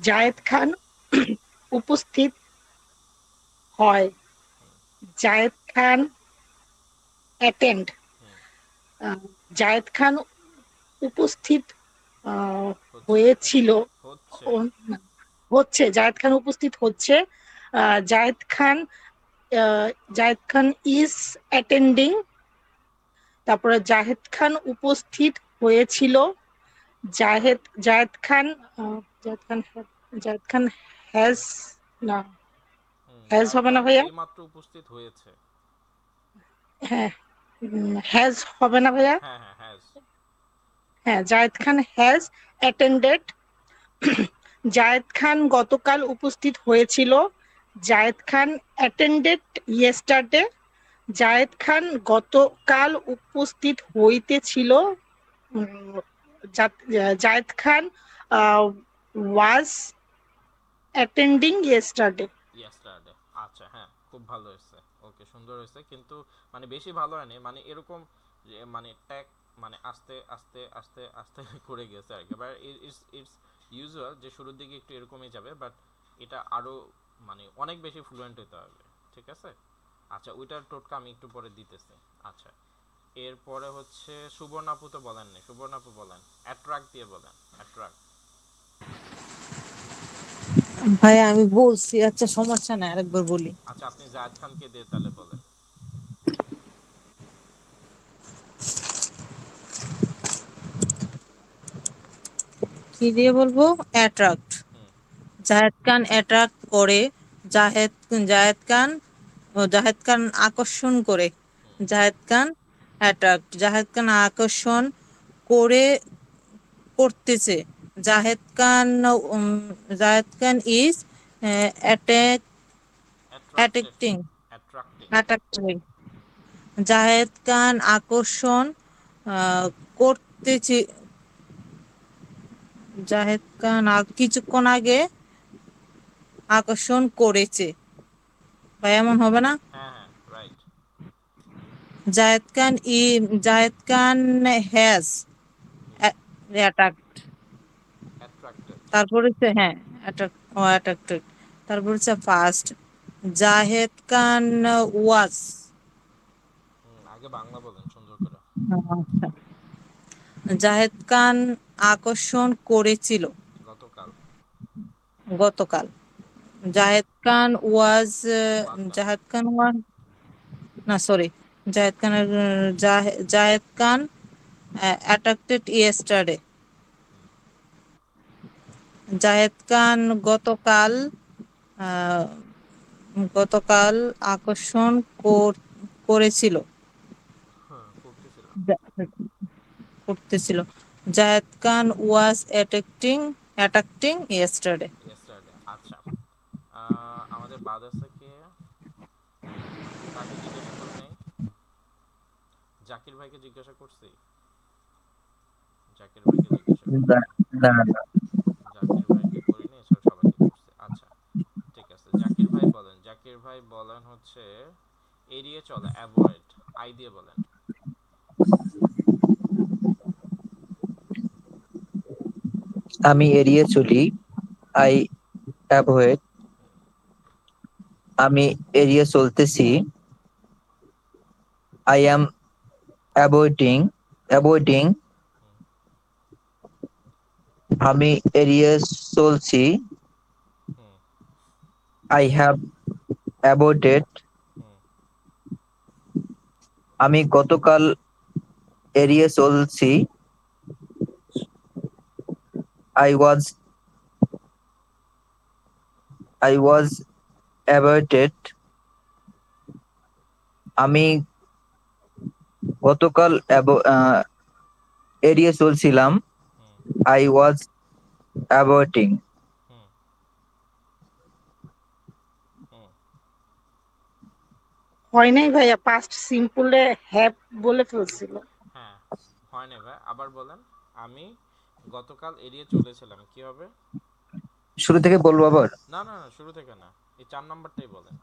জায়েদ খান উপস্থিত হয়, হুম। জায়েদ খান অ্যাটেন্ড। হুম। জায়েদ খান উপস্থিত হচ্ছে। হয়েছিল, হচ্ছে। না, হচ্ছে, জায়েদ খান উপস্থিত হচ্ছে। জায়েদ খান, জায়েদ খান ইজ অ্যাটেন্ডিং। তারপরে জাহেদ খান উপস্থিত হয়েছিল, জায়েদ খান, জায়েদ খান, জায়েদ খান হ্যাজ, না, হুম, হ্যাজ জায়েদ হবে না খান ভাইয়া। এইমাত্র উপস্থিত হয়েছে। হ্যাঁ, হ্যাজ হবে না ভাইয়া। হ্যাঁ হ্যাঁ, হ্যাজ। হ্যাঁ, জায়েদ খান হ্যাজ অ্যাটেন্ডেড। জায়েদ খান গতকাল উপস্থিত হয়েছিল, জায়েদ খান অ্যাটেন্ডেড ইয়েস্টারডে। জায়েদ খান গতকাল উপস্থিত হইতেছিল, উম, জায়েদ খান ওয়াজ অ্যাটেন্ডিং ইয়েস্টারডে। ইয়েস্টারডে। আচ্ছা, হ্যাঁ, খুব ভালো হয়েছে। ওকে, সুন্দর হয়েছে, কিন্তু মানে বেশি ভালো হয়নি, মানে এরকম যে মানে ট্যাগ, মানে আস্তে আস্তে আস্তে আস্তে করে গেছে আর কি। বাট ইটস ইটস ইউজুয়াল যে শুরুর দিকে একটু এরকমই যাবে, বাট এটা আরো মানে অনেক বেশি ফ্লুয়েন্ট হতে হবে। ঠিক আছে। আচ্ছা, ওইটার টোটকা আমি একটু পরে দিতেছি। আচ্ছা, এরপরে হচ্ছে সুবর্ণাপু তো বলেন না, সুবর্ণাপু বলেন, অ্যাট্রাক্ট দিয়ে বলেন, অ্যাট্রাক্ট। ভাই আমি বলছি, আচ্ছা সমস্যা নাই, আরেকবার বলি। আচ্ছা, আপনি জায়েদ খানকে দিয়ে তাহলে বলেন। কি দিয়ে বলবো? Attract. Hmm. Zahed Khan attract করে, জাহেদ জাহেদ খান জাহেদ খান আকর্ষণ করে, হুম। জাহেদ খান অ্যাট্রাক্ট, জাহেদ খান আকর্ষণ করে, করতেছে, Zahed Khan, um, Zahed Khan is attack attracted. Attracting attracting. Attracting. Zahed Khan আকর্ষণ করতেছে, জাহেদ খান কিছুক্ষণ আগে আকর্ষণ করেছে। ভাই এমন হবে না? হ্যাঁ হ্যাঁ, right. Zayed Khan Zayed Khan has hmm. Attack, attracted. তারপর হচ্ছে হ্যাঁ অ্যাটাক ও অ্যাটাক্টেড, তারপর হচ্ছে ফার্স্ট জাহেদ খান ওয়াজ। হুম, আগে বাংলা বলেন সুন্দর করে। জাহেদ খান আকর্ষণ করেছিল গতকাল। গতকাল, Jahid Khan was was not. Jahid Khan was no sorry Jahid Khan Jahid Khan attacked yesterday. Zahed খান আহ, গতকাল আকর্ষণ করেছিল হ্যাঁ, করতেছিল। করতেছিল জাহেদ খান ওয়াজ অ্যাটাক্টিং ইয়েস্টারডে। ইয়েস্টারডে। আচ্ছা, আমাদের বাদাসাকে কাকে জিজ্ঞাসা করি নাই? জাকির ভাইকে জিজ্ঞাসা করছি। জাকির ভাইকে জিজ্ঞাসা করি না নাই। না না। জাকির ভাইকে করিনি, এছাড়া সবাইকে করছি। আচ্ছা, ঠিক আছে। জাকির ভাই বলেন। জাকির ভাই বলেন হচ্ছে এড়িয়ে চলা, অ্যাভয়েড। আই দিয়ে বলেন। আমি এড়িয়ে চলি, আই অ্যাভয়েড। আমি এড়িয়ে চলতেছি, আই অ্যাম অ্যাভয়েডিং। হুম, আমি এড়িয়ে চলছি, হুম, আই হ্যাভ অ্যাভয়েডেড। হুম, আমি গতকাল এড়িয়ে চলছি, আই ওয়াজ অ্যাভয়েডেড। আমি গতকাল এড়িয়ে চলছিলাম, হুম, আই ওয়াজ অ্যাভয়েডিং। হুম, হুম। হয় নাই ভাইয়া, পাস্ট সিম্পলে হ্যাভ বলে ফেলছিল। হ্যাঁ, হয় না ভাই, আবার বলেন। আমি গতকাল এড়িয়ে চলেছিলাম, কি হবে? শুরু থেকে বলবো আবার? না না না, শুরু থেকে না, এই 4 নাম্বারটাই বলেন।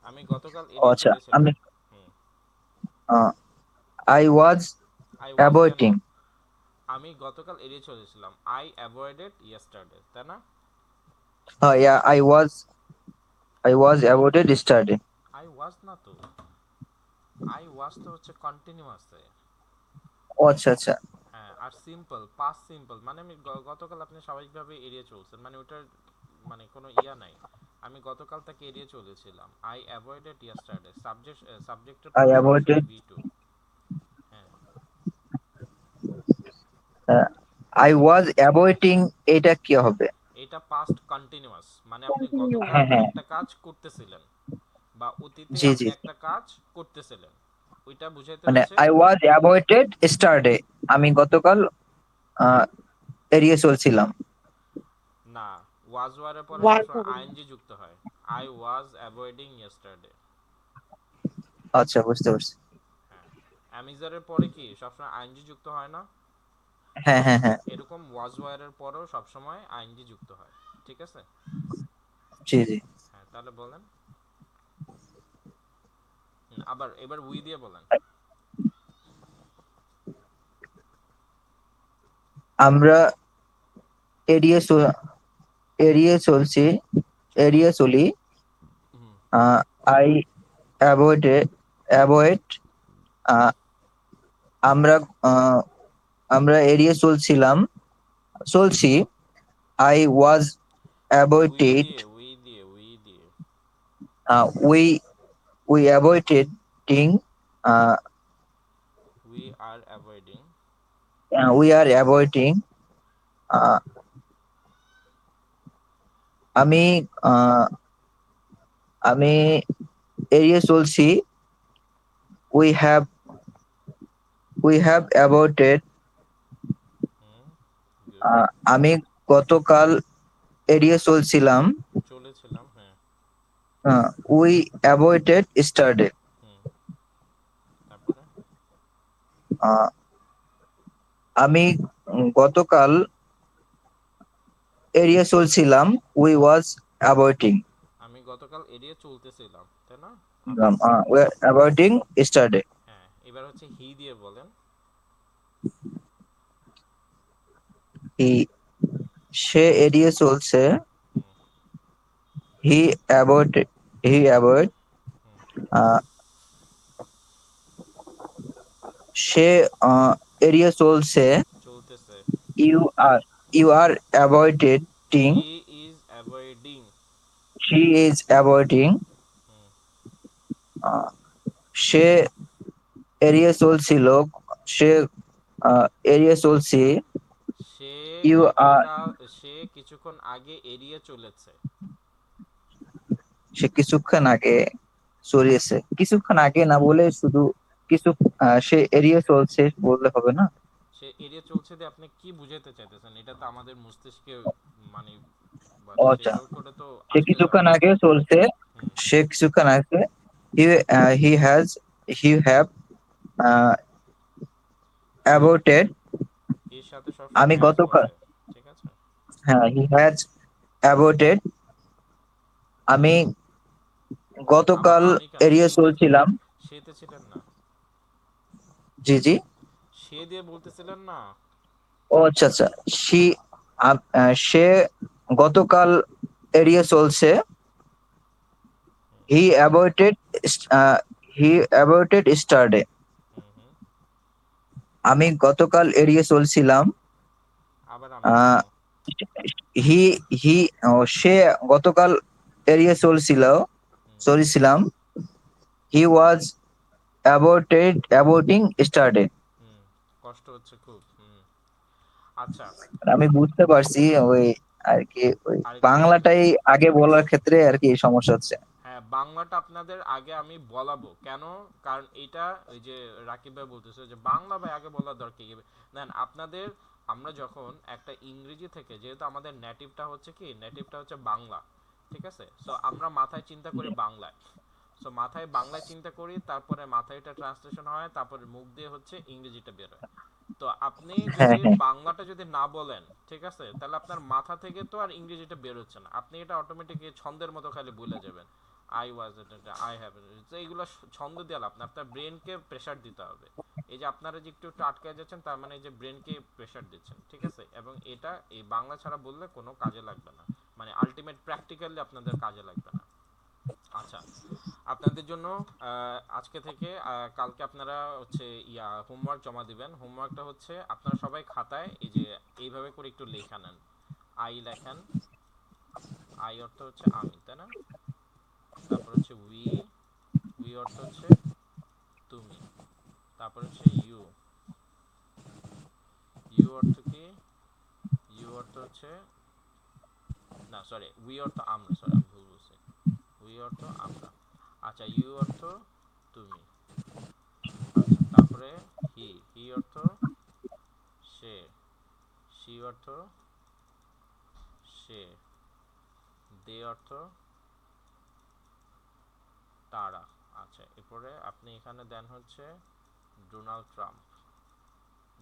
আমি গতকাল ও এড়িয়ে আচ্ছা, চলেছিলাম। আমি হুম। আই ওয়াজ আই ওয়াজ কেন? অ্যাভয়েডিং। আমি গতকাল এড়িয়ে চলেছিলাম, আই অ্যাভয়েডেড ইয়েস্টারডে, তাই না? Yeah I was avoided study. I was না তো, আই ওয়াজ তো হচ্ছে কন্টিনিউয়াসে। ও আচ্ছা আচ্ছা। হ্যাঁ, আর সিম্পল, পাস্ট সিম্পল মানে আমি গতকাল আপনি স্বাভাবিকভাবে এড়িয়ে চলছেন, মানে ওটার মানে কোনো ইয়া নাই। আমি গতকাল তাকে এড়িয়ে চলেছিলাম, আই অ্যাভয়েডেড ইয়েস্টারডে। সাবজেক্টের আই পরে সবসময় অ্যাভয়েডেড। V two. হ্যাঁ, আই ওয়াজ অ্যাভয়েডিং, এটা কি হবে? এটা পাস্ট কন্টিনিউয়াস, মানে আপনি গতকাল হ্যাঁ হ্যাঁ, একটা কাজ করতেছিলেন বা অতীতে জি আপনি জি। একটা কাজ করতেছিলেন, ওইটা বুঝাইতে মানে হচ্ছে। আই ওয়াজ অ্যাভয়েডেড স্টারডে, আমি গতকাল আহ, এড়িয়ে চলছিলাম। না, ওয়াজ ওয়ারের পরে ওয়ার্ক সবসময় হবে না। আইএনজি যুক্ত হয়। I was avoiding yesterday. আচ্ছা, বুঝতে পারছি। হ্যাঁ, অ্যামিজারের পরে কি সবসময় আইএনজি যুক্ত হয় না? হ্যাঁ হ্যাঁ হ্যাঁ, এরকম ওয়াজ ওয়ারের পরেও সবসময় আইএনজি যুক্ত হয়। ঠিক আছে? জি জি। হ্যাঁ, তাহলে বলেন। আবার এবার উই দিয়ে বলেন। আমরা এড়িয়ে এড়িয়ে চলছি, চলি। এড়িয়ে চলি, হুম, আই অ্যাভয়েড। আমরা আহ, আমরা এড়িয়ে চলছি, আই ওয়াজ অ্যাভয়েডেড। উই দিয়ে। We we avoiding. We are avoiding. We are avoiding. আমি আহ, আমি এড়িয়ে চলছি, we have avoided. Hmm, good. আমি গতকাল এড়িয়ে চলছিলাম, চলেছিলাম, হ্যাঁ। We avoided স্টারডে। হুম, তারপরে আমি গতকাল এড়িয়ে চলছিলাম, উই ওয়াজ অ্যাভয়েডিং। আমি গতকাল এড়িয়ে চলতেছিলাম, তাই না? আবার অ্যাভয়েডিং স্টারডে। হ্যাঁ, এবার হচ্ছে হি দিয়ে বলেন। সে এড়িয়ে চলছে, হুম, হি অ্যাভয়েড। হুম, সে এড়িয়ে চলছে, চলতেছে। You are avoiding. He is avoiding. she is avoiding সে এড়িয়ে চলছিল সে এড়িয়ে চলছে সে ইউ আর গতকাল সে কিছুক্ষণ আগে এড়িয়ে চলেছে। সে কিছুক্ষণ আগে চলিয়েছে কিছুক্ষণ আগে না বলে শুধু কিছু সে এড়িয়ে চলছে বললে হবে না সে এড়িয়ে চলছে দিয়ে আপনি কি বুঝাতে চাইতেছেন? এটা তো আমাদের মস্তিষ্কে মানে ও আচ্ছা সেভাবে করে তো সে আসতেছে কিছুক্ষণ না। আগে চলছে হুম। সে কিছুক্ষণ আগে হি হ্যাজ হি হ্যাভ অ্যাবাউটেড এর সাথে সবসময় আমি হ্যাজ গতকাল বসে, ঠিক আছে? হ্যাঁ হি হ্যাজ অ্যাবাউটেড আমি গতকাল আমি কেন এড়িয়ে সে দিয়ে চলছিলাম সেতে ছিলেন না? জি জি সে দিয়ে বলতেছিলেন না? ও আচ্ছা আচ্ছা সে গতকাল এড়িয়ে চলছে হি অ্যাভয়েডেড হি অ্যাভয়েডেড স্টারডে হুম হুম। আমি গতকাল এড়িয়ে চলছিলাম আবার আমি কেন? হি হি সে গতকাল এড়িয়ে হুম চলছিলাম হি ওয়াজ অ্যাভয়েডিং স্টারডে হুম। কষ্ট হচ্ছে খুব। হুম। আচ্ছা, আমি বুঝতে পারছি ওই আর কি ওই আরেকটু বাংলাটাই আগে বলার ক্ষেত্রে আর কি সমস্যা হচ্ছে হ্যাঁ, বাংলাটা আপনাদের আগে আমি বলাবো কেন, কারণ এটা ওই যে রাকিব ভাই বলতেছে যে বাংলা ভাই আগে বলার দরকার কি দেন আপনাদের। আমরা যখন একটা ইংরেজি থেকে, যেহেতু আমাদের নেটিভটা হচ্ছে কি, নেটিভটা হচ্ছে বাংলা, ঠিক আছে? সো আমরা মাথায় চিন্তা করি বাংলায়, সো মাথায় বাংলায় চিন্তা করি, তারপরে মাথায় এটা ট্রান্সলেশন হয়, তারপরে মুখ দিয়ে হচ্ছে ইংরেজিটা বের হয়। তো আপনি হ্যাঁ যদি হ্যাঁ বাংলাটা যদি না বলেন, ঠিক আছে, তাহলে আপনার মাথা থেকে তো আর ইংরেজিটা বের হচ্ছে না, আপনি এটা অটোমেটিকলি ছন্দের মতো খালি ভুলে যাবেন। আই ওয়াজ এটা, আই হ্যাভ, তো এইগুলো ছন্দ দিয়ে লাভ না, আপনার ব্রেনকে প্রেসার দিতে হবে। এই যে আপনারা যে একটু একটু আটকায় যাচ্ছেন, তার মানে এই যে ব্রেনকে প্রেসার দিচ্ছেন, ঠিক আছে? এবং এটা এই বাংলা ছাড়া বললে কোনো কাজে লাগবে না, মানে আলটিমেট প্র্যাকটিক্যালি আপনাদের কাজে লাগবে না। আচ্ছা, আপনাদের জন্য আজকে থেকে কালকে আপনারা হচ্ছে হোমওয়ার্ক জমা দিবেন। হোমওয়ার্কটা হচ্ছে আপনারা সবাই খাতায় এই যে এইভাবে করে একটু লেখা নেন। আই লেখেন, আই অর্থ হচ্ছে আমি, তাই না? তারপর হচ্ছে উই, উই অর্থ হচ্ছে তুমি। তারপর হচ্ছে ইউ, ইউ অর্থ কি? ইউ অর্থ হচ্ছে, না সরি, উই অর্থ আমরা, সরি আমি ভুল বলছি। উই অর্থ আমরা। আচ্ছা, ইউ অর্থ তুমি। আচ্ছা, তারপরে হি, হি অর্থ সে, সি অর্থ সে, দে অর্থ তারা। আচ্ছা, এরপরে আপনি এখানে দেন হচ্ছে ডোনাল্ড ট্রাম্প,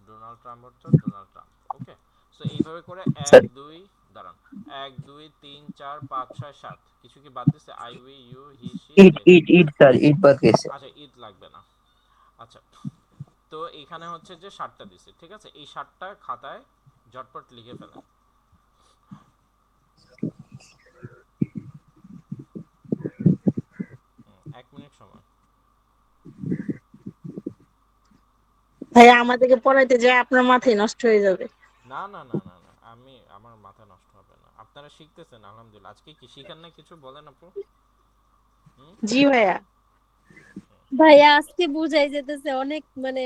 ডোনাল্ড ট্রাম্প অর্থ ডোনাল্ড ট্রাম্প। ওকে, সো এইভাবে করে এক স্যার দুই, দাঁড়ান, 1 2 3 4 5 6 7, কিছু কি বাদ দিছে? I we you he she it they. It it sir it বাদ গেছে আচ্ছা, ঈদ লাগবে না। আচ্ছা, তো এখানে হচ্ছে যে 7টা দিছে, ঠিক আছে? এই 7টা খাতায় ঝটপট লিখে ফেলেন। 1 মিনিট সময়। ভাইয়া আমাদেরকে পড়াইতে যায় আপনার মাথায় নষ্ট হয়ে যাবে। না না না না না, আমি আমার মাথা নষ্ট হবে না, আপনারা শিখতেছেন আলহামদুলিল্লাহ। আজকে কি শিখান না কিছু, বলেন আপু? হুম। জি ভাইয়া। ভাইয়া আজকে বুঝাই যেতেছে অনেক, মানে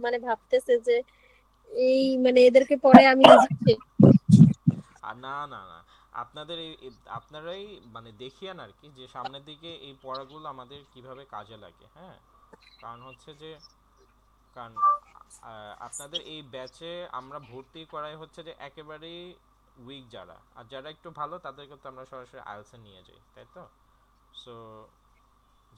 মানে ভাবতেছে যে এই মানে এদেরকে পরে আমি নিজে আর না না না, আপনাদের আপনারাই মানে দেখিয়েন আর কি, যে সামনের দিকে এই পড়াগুলো আমাদের কিভাবে কাজে লাগে। হ্যাঁ, কারণ হচ্ছে যে, কারণ আপনাদের এই ব্যাচে আমরা ভর্তি করাই হচ্ছে যে একেবারেই উইক যারা, আর যারা একটু ভালো তাদেরকে তো আমরা সরাসরি আইএলসে নিয়ে যাই, তাই তো? সো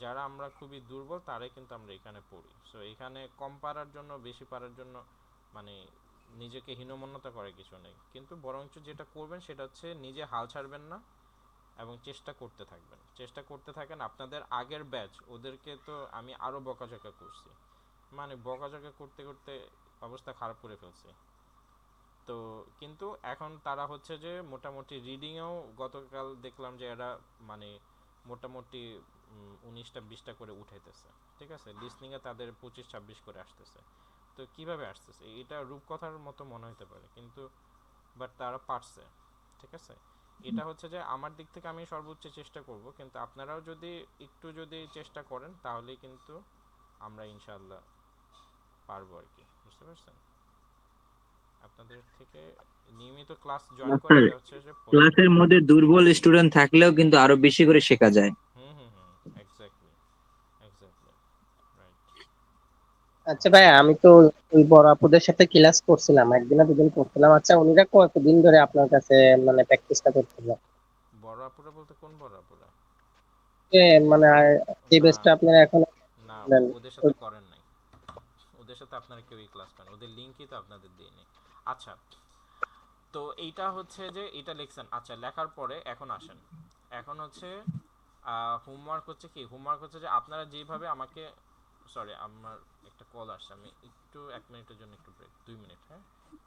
যারা আমরা খুবই দুর্বল তারাই কিন্তু আমরা এখানে পড়ি। সো এখানে কম পারার জন্য, বেশি পারার জন্য মানে নিজেকে হীনমন্যতা করে কিছু নেই, কিন্তু বরঞ্চ যেটা করবেন সেটা হচ্ছে নিজে হাল ছাড়বেন না এবং চেষ্টা করতে থাকবেন, চেষ্টা করতে থাকেন। আপনাদের আগের ব্যাচ ওদেরকে তো আমি আরও বকাঝকা করছি, মানে বকাঝকা করতে করতে অবস্থা খারাপ করে ফেলছি। তো কিন্তু এখন তারা হচ্ছে যে মোটামুটি রিডিংয়েও গতকাল দেখলাম যে এরা মানে মোটামুটি 19টা 20টা করে উঠাইতেছে, ঠিক আছে? লিসনিংয়ে তাদের 25 26 করে আসতেছে। তো কিভাবে আসতেছে এটা রূপকথার মতো মনে হতে পারে, কিন্তু বাট তারা পারছে, ঠিক আছে? এটা হচ্ছে যে আমার দিক থেকে আমি সর্বোচ্চ চেষ্টা করব, কিন্তু আপনারাও যদি একটু যদি চেষ্টা করেন তাহলেই কিন্তু আমরা ইনশাআল্লাহ পারবো আর কি, বুঝতে পারছেন? আপনাদের থেকে নিয়মিত ক্লাস জয়েন করে স্যার, এটা হচ্ছে যে ক্লাসের মধ্যে দুর্বল স্টুডেন্ট থাকলেও কিন্তু আরো বেশি করে শেখা যায়। হুম হুম হুম, এক্স্যাক্টলি এক্স্যাক্টলি, রাইট। আচ্ছা ভাই, আমি তো ওই বড় আপুদের সাথে ক্লাস করছিলাম, একদিন না দুদিন করছিলাম। আচ্ছা, উনিরা কতদিন ধরে আপনার কাছে মানে প্র্যাকটিসটা করছিল? বড় আপুরা বলতে কোন বড় আপুরা? যে মানে যে না বেসটা আপনারা এখন না, নেন, ওদের সাথে করেন নাই, ওদের সাথে আপনারা কেউই ক্লাস করেন, ওদের লিঙ্কই তো আপনাদের দিইনি। আচ্ছা, তো এইটা হচ্ছে যে এটা লিখছেন, আচ্ছা লেখার পরে এখন আসেন, এখন হচ্ছে হোমওয়ার্ক হচ্ছে কি, হোমওয়ার্ক হচ্ছে যে আপনারা যেভাবে আমাকে, সরি আমার একটা কল আসছে, আমি একটু 1 মিনিটের জন্য একটু ব্রেক, 2 মিনিট, হ্যাঁ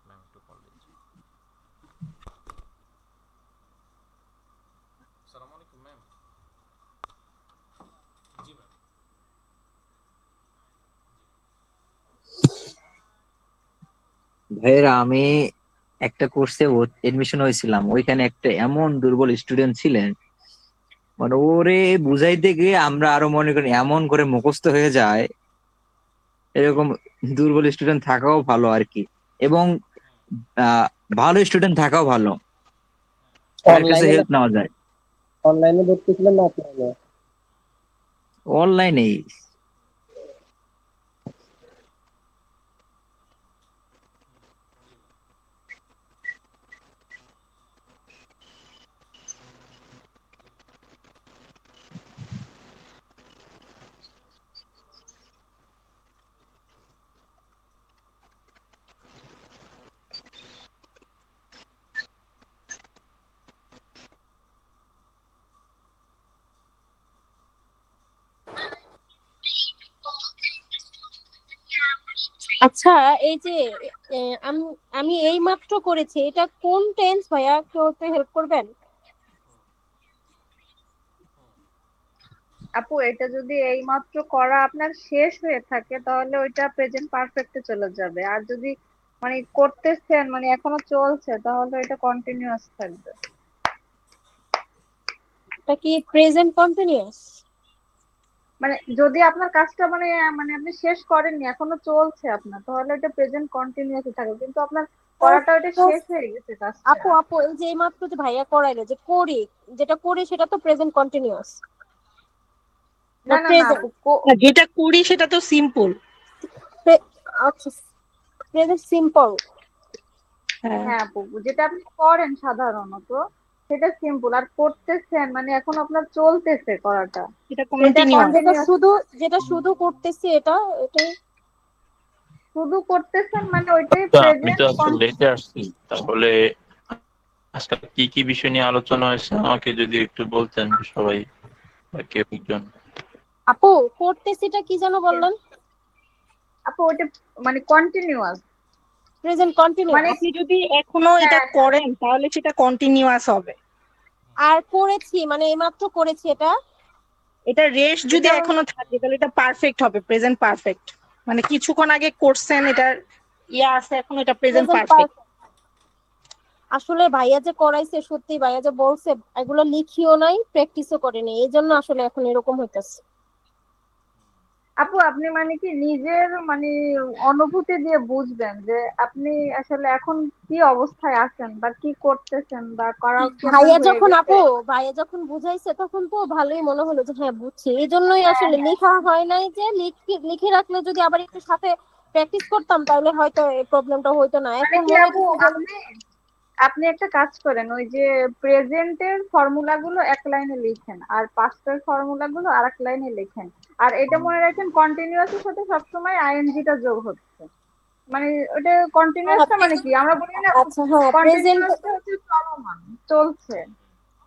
ম্যাম একটু কল দিচ্ছি। আসসালামু আলাইকুম ম্যাম। জি ম্যাম। ভাইয়েরা, আমি একটা কোর্সে এডমিশন হয়েছিলাম, ওইখানে একটা এমন দুর্বল স্টুডেন্ট ছিলেন, মানে ওরে বুঝাইতে গিয়ে আমরা আরো মনে করি এমন করে মুখস্থ হয়ে যায়। এরকম দুর্বল স্টুডেন্ট থাকাও ভালো আর কি, এবং আহ ভালো স্টুডেন্ট থাকাও ভালো, তাদের কাছে অনলাইনে হেল্প নেওয়া যায়। অনলাইনে ভর্তি ছিলেন না অফলাইনে? অনলাইনেই। আচ্ছা, এই যে আমি আমি এই মাত্র করেছি, এটা কোন টেন্স ভাইয়া, কেউ একটু হেল্প করবেন? আপু এটা যদি এইমাত্র করা আপনার শেষ হয়ে থাকে তাহলে ওইটা প্রেজেন্ট পারফেক্টে চলে যাবে, আর যদি মানে করতেছেন মানে এখনো চলছে তাহলে এটা কন্টিনিউয়াস থাকবে। এটা কি প্রেজেন্ট কন্টিনিউয়াস? মানে যদি আপনার কাজটা মানে মানে আপনি শেষ করেননি এখনো চলছে আপনার, তাহলে এটা প্রেজেন্ট কন্টিনিউয়াস থাকবে, কিন্তু আপনার করাটা ওটা শেষ হয়ে গেছে কাজটা। আপু আপু এই যে এই মাত্র যে ভাইয়া করাইলো যে করি, যেটা করি সেটা তো প্রেজেন্ট কন্টিনিউয়াস না না না না প্রেজেন্ট? আপু যেটা করি সেটা তো সিম্পল। আচ্ছা, প্রেজেন্ট সিম্পল। হ্যাঁ, হ্যাঁ আপু, যেটা আপনি করেন সাধারণত সেটা সিম্পল, আর করতেছেন মানে এখন আপনার চলতেছে করাটা, এটা সেটা কন্টিনিউয়াস। কন্টিনিউয়াস। যেটা শুধু করতেছি এটা এটাই। শুধু করতেছেন মানে ওইটাই তো আমি তো প্রেজেন্ট। আজকে লেটে আসছি, তাহলে আজকে কি কি বিষয় নিয়ে আলোচনা হয়েছে আমাকে যদি একটু বলতেন সবাই, বা কেউ একজন। আপু করতেছিটা কি যেন বললেন? আপু ওইটা মানে কন্টিনিউয়াস, প্রেজেন্ট মানে কন্টিনিউয়াস। আপনি যদি এখনো এটা হ্যাঁ হ্যাঁ করেন তাহলে সেটা কন্টিনিউয়াস হবে। আর করেছি মানে এইমাত্র করেছি এটা। এটা রেস্ট যদি এটা এখনো থাকে তাহলে এটা পারফেক্ট হবে, প্রেজেন্ট পারফেক্ট। মানে কিছুক্ষণ আগে করছেন, এটার ইয়া আছে, এখন এটা প্রেজেন্ট প্রেজেন্ট পারফেক্ট। পারফেক্ট। আসলে ভাইয়া যে করাইছে, সত্যি ভাইয়া যে বলছে এগুলো লিখিও নাই, প্র্যাকটিসও করেনি, এই জন্য আসলে এখন এরকম হইতেছে। আপু আপনি মানে কি নিজের মানে অনুভূতি দিয়ে বুঝবেন যে আপনি আসলে এখন কি অবস্থায় আছেন বা কি করতেছেন বা করা কি আপনার ভাইয়া হয়ে যখন গেছে। আপু ভাইয়া যখন বুঝাইছে তখন তো ভালোই মনে হলো যে হ্যাঁ বুঝছি, এই জন্যই আসলে লেখা হয় নাই, যে লিখে লিখে রাখলে যদি আবার একটু সাথে প্র্যাকটিস করতাম তাহলে হয়তো এই প্রবলেমটা হইতো না। মানে এখন কি মনে আপু হচ্ছে যে আপনি আপনি একটা কাজ করেন, ওই যে প্রেজেন্টের ফর্মুলা গুলো এক লাইনে লিখেন আর পাস্টের ফর্মুলা গুলো আর এক লাইনে লিখেন, আর এটা মনে রাখেন কন্টিনিউয়াসের সাথে সবসময় আইএনজিটা যোগ হচ্ছে, মানে ওটা কন্টিনিউয়াসটা মানে কি আমরা বলি না আচ্ছা হ্যাঁ প্রেজেন্ট। কন্টিনিউয়াসটা হচ্ছে চলমান, চলছে,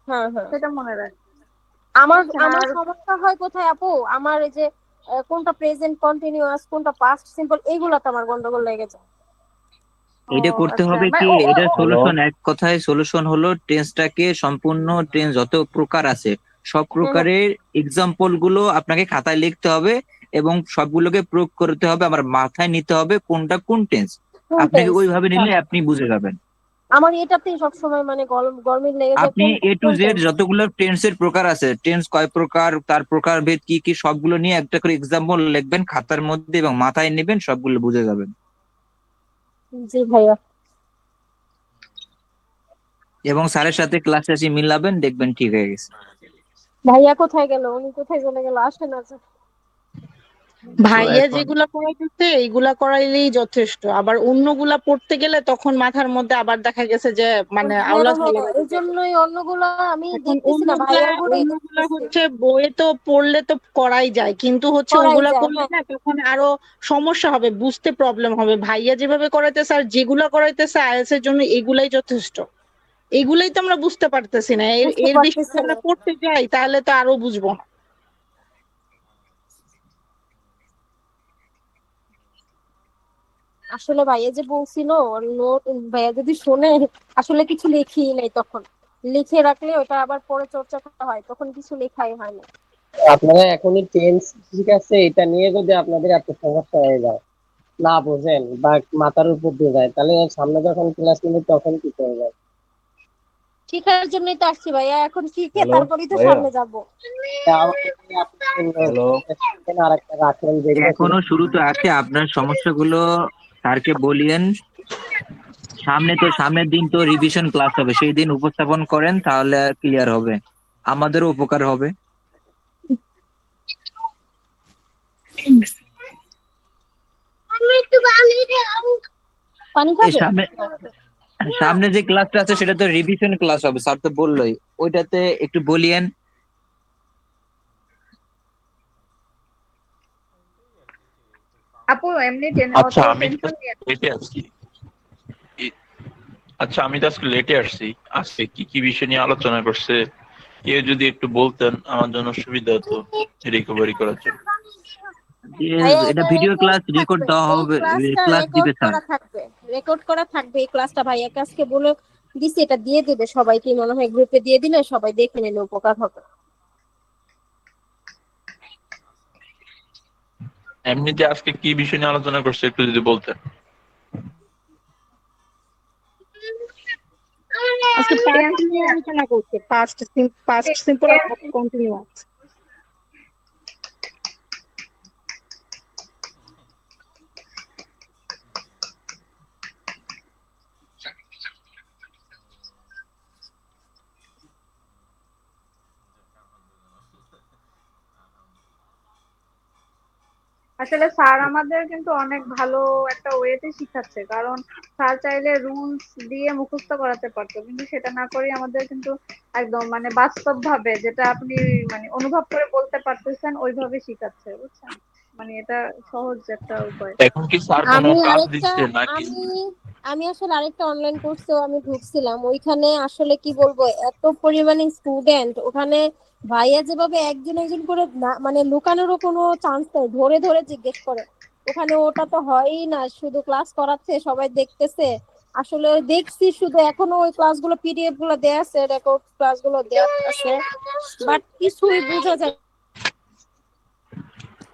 হ্যাঁ হ্যাঁ। সেটা মনে রাখবেন, আমার বুঝছেন? আমার আর সমস্যা হয় কোথায় আপু, আমার এই যে কোনটা প্রেজেন্ট কন্টিনিউয়াস কোনটা পাস্ট সিম্পল এইগুলাতে আমার গন্ডগোল লেগে যায়। ও এটা করতে আচ্ছা, হবে মানে কি, ও ও এটা ও হ্যালো। সলিউশন, এক কথায় সলিউশন হলো টেন্সটাকে সম্পূর্ণ, টেন্স যত প্রকার আছে সব হুম হুম। প্রকারের এক্সাম্পল গুলো আপনাকে খাতায় লিখতে হবে এবং সবগুলোকে প্রয়োগ করতে হবে, আমার মাথায় নিতে হবে কোনটা কোন টেন্স। কোন আপনাকে টেন্স? ওইভাবে নিলে আপনি বুঝে যাবেন। আমার এটাতেই সবসময় মানে গরমিল লেগে যায় আপনি কোন এ টু কোন জেড টাইমে। যতগুলো টেন্সের প্রকার আছে, টেন্স কয় প্রকার, তার প্রকারভেদ কি কি, সবগুলো নিয়ে একটা করে এক্সাম্পল লিখবেন খাতার মধ্যে এবং মাথায় নেবেন, সবগুলো বুঝে যাবেন। জি ভাইয়া। এবং স্যারের সাথে ক্লাসে এসে মিলাবেন, দেখবেন ঠিক হয়ে গেছে। ভাইয়া কোথায় গেল? উনি কোথায় চলে গেল? আসে না যে। তো ভাইয়া এখন যেগুলা করাইতেছে এইগুলা করাইলেই যথেষ্ট, আবার অন্যগুলা পড়তে গেলে তখন মাথার মধ্যে আবার দেখা গেছে যে মানে হ্যাঁ আওলাদ হ্যাঁ, হয়ে এই যাবে। জন্যই অন্যগুলো আমি এখন দেখতেছি না, অন্যগুলা ভাইয়ার গুলোই অন্যগুলা দেখতেছি। হচ্ছে বইয়ে তো পড়লে তো করাই যায়, কিন্তু হচ্ছে করাই ওগুলা যায়, করলে হ্যাঁ। না তখন আরো সমস্যা হবে, বুঝতে প্রবলেম হবে। ভাইয়া যেভাবে করাইতেছে আর যেগুলা করাইতেছে আইএলটিএস এর জন্য এগুলাই যথেষ্ট। এগুলাই তো আমরা বুঝতে পারতেছি না, এর বুঝতে এর বেশি পারতেছি যদি না। আমরা পড়তে যাই তাহলে তো আরো বুঝবো না। আসলে ভাইয়া যে বলছিল নোট, ভাইয়া যদি শোনে, আসলে কিছু লেখি নাই তখন। লিখে রাখলে ওটা আবার পরে চর্চা করা হয়, তখন কিছু লেখাই হয় না। আপনারা এখনই টেন্স ঠিক আছে, এটা নিয়ে যদি আপনাদের এত সমস্যা হয়ে যায়, না বোঝেন বা মাথার উপর দিয়ে যায়, তাহলে সামনে যখন ক্লাস নেবে তখন কি করবেন? শিখার জন্যই তো আসছি ভাইয়া, এখন শিখে হ্যালো তারপরেই তো ভাইয়া। সামনে যাব। তাও আপনি হ্যালো। আর একটা রাখেন যেগুলো শুধু এখনো শুরু তো আছে, আপনার সমস্যাগুলো স্যারকে বলিয়েন। সামনের দিন তো রিভিশন ক্লাস হবে, সেই দিন উপস্থাপন করেন, তাহলে ক্লিয়ার হবে, আমাদেরও উপকার হবে। পানি এই খাবে? সামনে সামনে যে ক্লাসটা আছে সেটা তো রিভিশন ক্লাস হবে, স্যার তো বললোই, ওইটাতে একটু বলিয়েন। আপু এমনি অত আচ্ছা আমি তো টেনশন নিয়ে লেটে আসছি। ই- আচ্ছা আমি তো আজকে লেটে আসছি। আজকে কি কি বিষয় নিয়ে আলোচনা করছে এ যদি একটু বলতেন আমার জন্য সুবিধা হতো রিকভারি করার জন্য। ভাইয়া এটা এটা ভিডিও রেকর্ড ক্লাস রেকর্ড থাকবে, দেওয়া এই হবে, ক্লাসটা ক্লাস রেকর্ড দিবে স্যার। করা থাকবে। রেকর্ড করা থাকবে এই ক্লাসটা, ভাইয়া কাছকে বলে দিছি, এটা দিয়ে দেবে সবাইকে, মনে হয় গ্রুপে দিয়ে দিলে সবাই দেখে নিলে উপকার হবে। এমনিতে আজকে কি বিষয় নিয়ে আলোচনা করছে একটু যদি বলতেন। আজকে পাস্ট টেন্স নিয়ে নিয়ে আলোচনা করছে, পাস্ট সিম্পল আর টেন্স কন্টিনিউয়াস। আসলে স্যার আমাদের কিন্তু অনেক ভালো একটা ওয়েতে শিখাচ্ছে, কারণ স্যার চাইলে রুলস দিয়ে মুখস্থ করাতে পারতো, কিন্তু সেটা না করে আমাদের কিন্তু একদম মানে বাস্তব ভাবে যেটা আপনি মানে অনুভব করে বলতে পারতেছেন ওইভাবে শিখাচ্ছে, বুঝছেন? মানে এটা সহজ একটা উপায়। এখন কি স্যার কোনো আমি কাজ আরেকটা দিচ্ছে নাকি? আমি আমি আসলে আরেকটা অনলাইন কোর্সেও আমি ঢুকছিলাম, ওইখানে আসলে কি বলবো, এত পরিমাণে স্টুডেন্ট ওখানে। ভাইয়া যেভাবে একজন একজন করে মানে লুকানোরও কোনো চান্স নেই, ধরে ধরে জিজ্ঞেস করে। ওখানে ওটা তো হয়ই না, শুধু ক্লাস করাচ্ছে, সবাই দেখতেছে। আসলে দেখছি শুধু, এখনো ওই ক্লাসগুলো পিডিএফ গুলো দেয়া আছে, রেকর্ড ক্লাসগুলো দেয়া আছে, বাট কিছুই বোঝা যায়।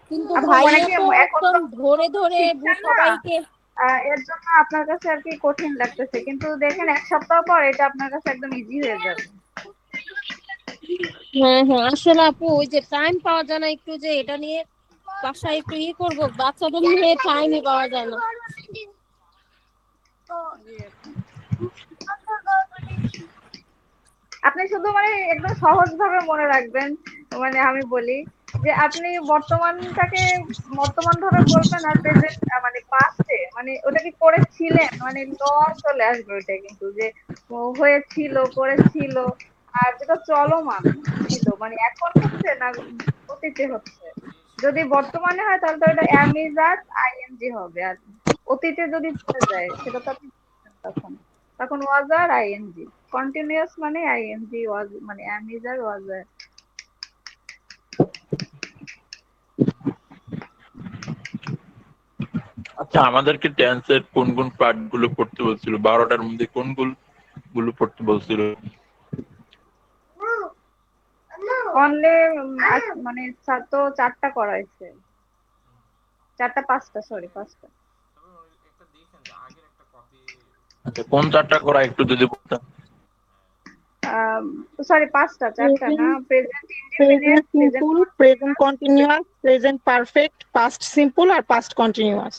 কিন্তু আপু মানে ভাইয়া কি তো এখন একদম তো ধরে ধরে শিখছেন না, সবাইকে। এর জন্য আপনার কাছে আর কি কঠিন লাগতেছে, কিন্তু দেখেন এক সপ্তাহ পর এটা আপনার কাছে একদম ইজি হয়ে যাবে। হ্যাঁ হ্যাঁ, আসলে আপু ওই যে টাইম পাওয়া যায় না একটু, যে এটা নিয়ে বাসায় একটু করবো, বাচ্চাদের নিয়ে টাইমই পাওয়া যায় না। জি আপু। আপনি শুধু মানে একদম সহজ ভাবে মনে রাখবেন, মানে আমি বলি যে আপনি বর্তমান ভাবে বলবেন, আর প্রেজেন্ট মানে পাস্টে মানে ওটা কি করেছিলেন, মানে ল চলে আসবে ওইটা, কিন্তু যে হয়েছিল, করেছিল, আর যেটা চলমান ছিল মানে এখন হচ্ছে না অতীতে হচ্ছে। যদি বর্তমানে হয় তাহলে তো এটা এম ইজ আর আইএনজি হবে, আর অতীতে যদি চলে যায় সেটা তো আপনি বুঝছেন তখন, তখন ওয়াজ আর আইএনজি। কন্টিনিউয়াস মানে আইএনজি, ওয়াজ মানে এম ইজ আর ওয়াজ আর। আচ্ছা আমাদেরকে টেন্সের কোন কোন পার্ট গুলো পড়তে বলছিল, 12টার মধ্যে কোন গুলো পড়তে বলছিল? অনলি মানে তো চারটা করাইছে, চারটা পাঁচটা, সরি পাঁচটা। তবে একটা দেখেন যে আগের একটা কপি আচ্ছা, কোন চারটা করা একটু যদি বলতেন। সরি, চারটা না। Present present indefinite, present simple, present continuous, present perfect, past simple আর পাস্ট কন্টিনিউয়াস।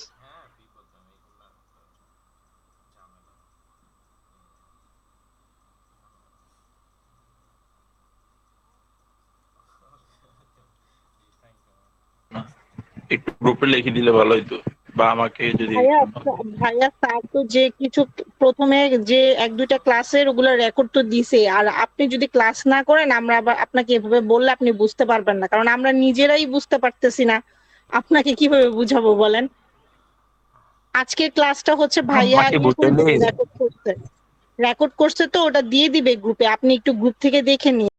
একটু গ্রুপে লিখে দিলে ভালো হতো, বা আমাকে যদি ভাইয়া ভাইয়া স্যার তো যে কিছু প্রথমে যে এক দুইটা ক্লাসের ওগুলো রেকর্ড তো দিছে, আর আপনি যদি ক্লাস না করেন আমরা আবার আপনাকে এভাবে বললে আপনি বুঝতে পারবেন না, কারণ আমরা নিজেরাই বুঝতে পারতেছি না, আপনাকে কিভাবে বুঝাবো বলেন। আজকের ক্লাসটা হচ্ছে ভাইয়া আমাকে বুঝাইলে রেকর্ড করছে তো ওটা দিয়ে দিবে গ্রুপে, আপনি একটু গ্রুপ থেকে দেখে নিন।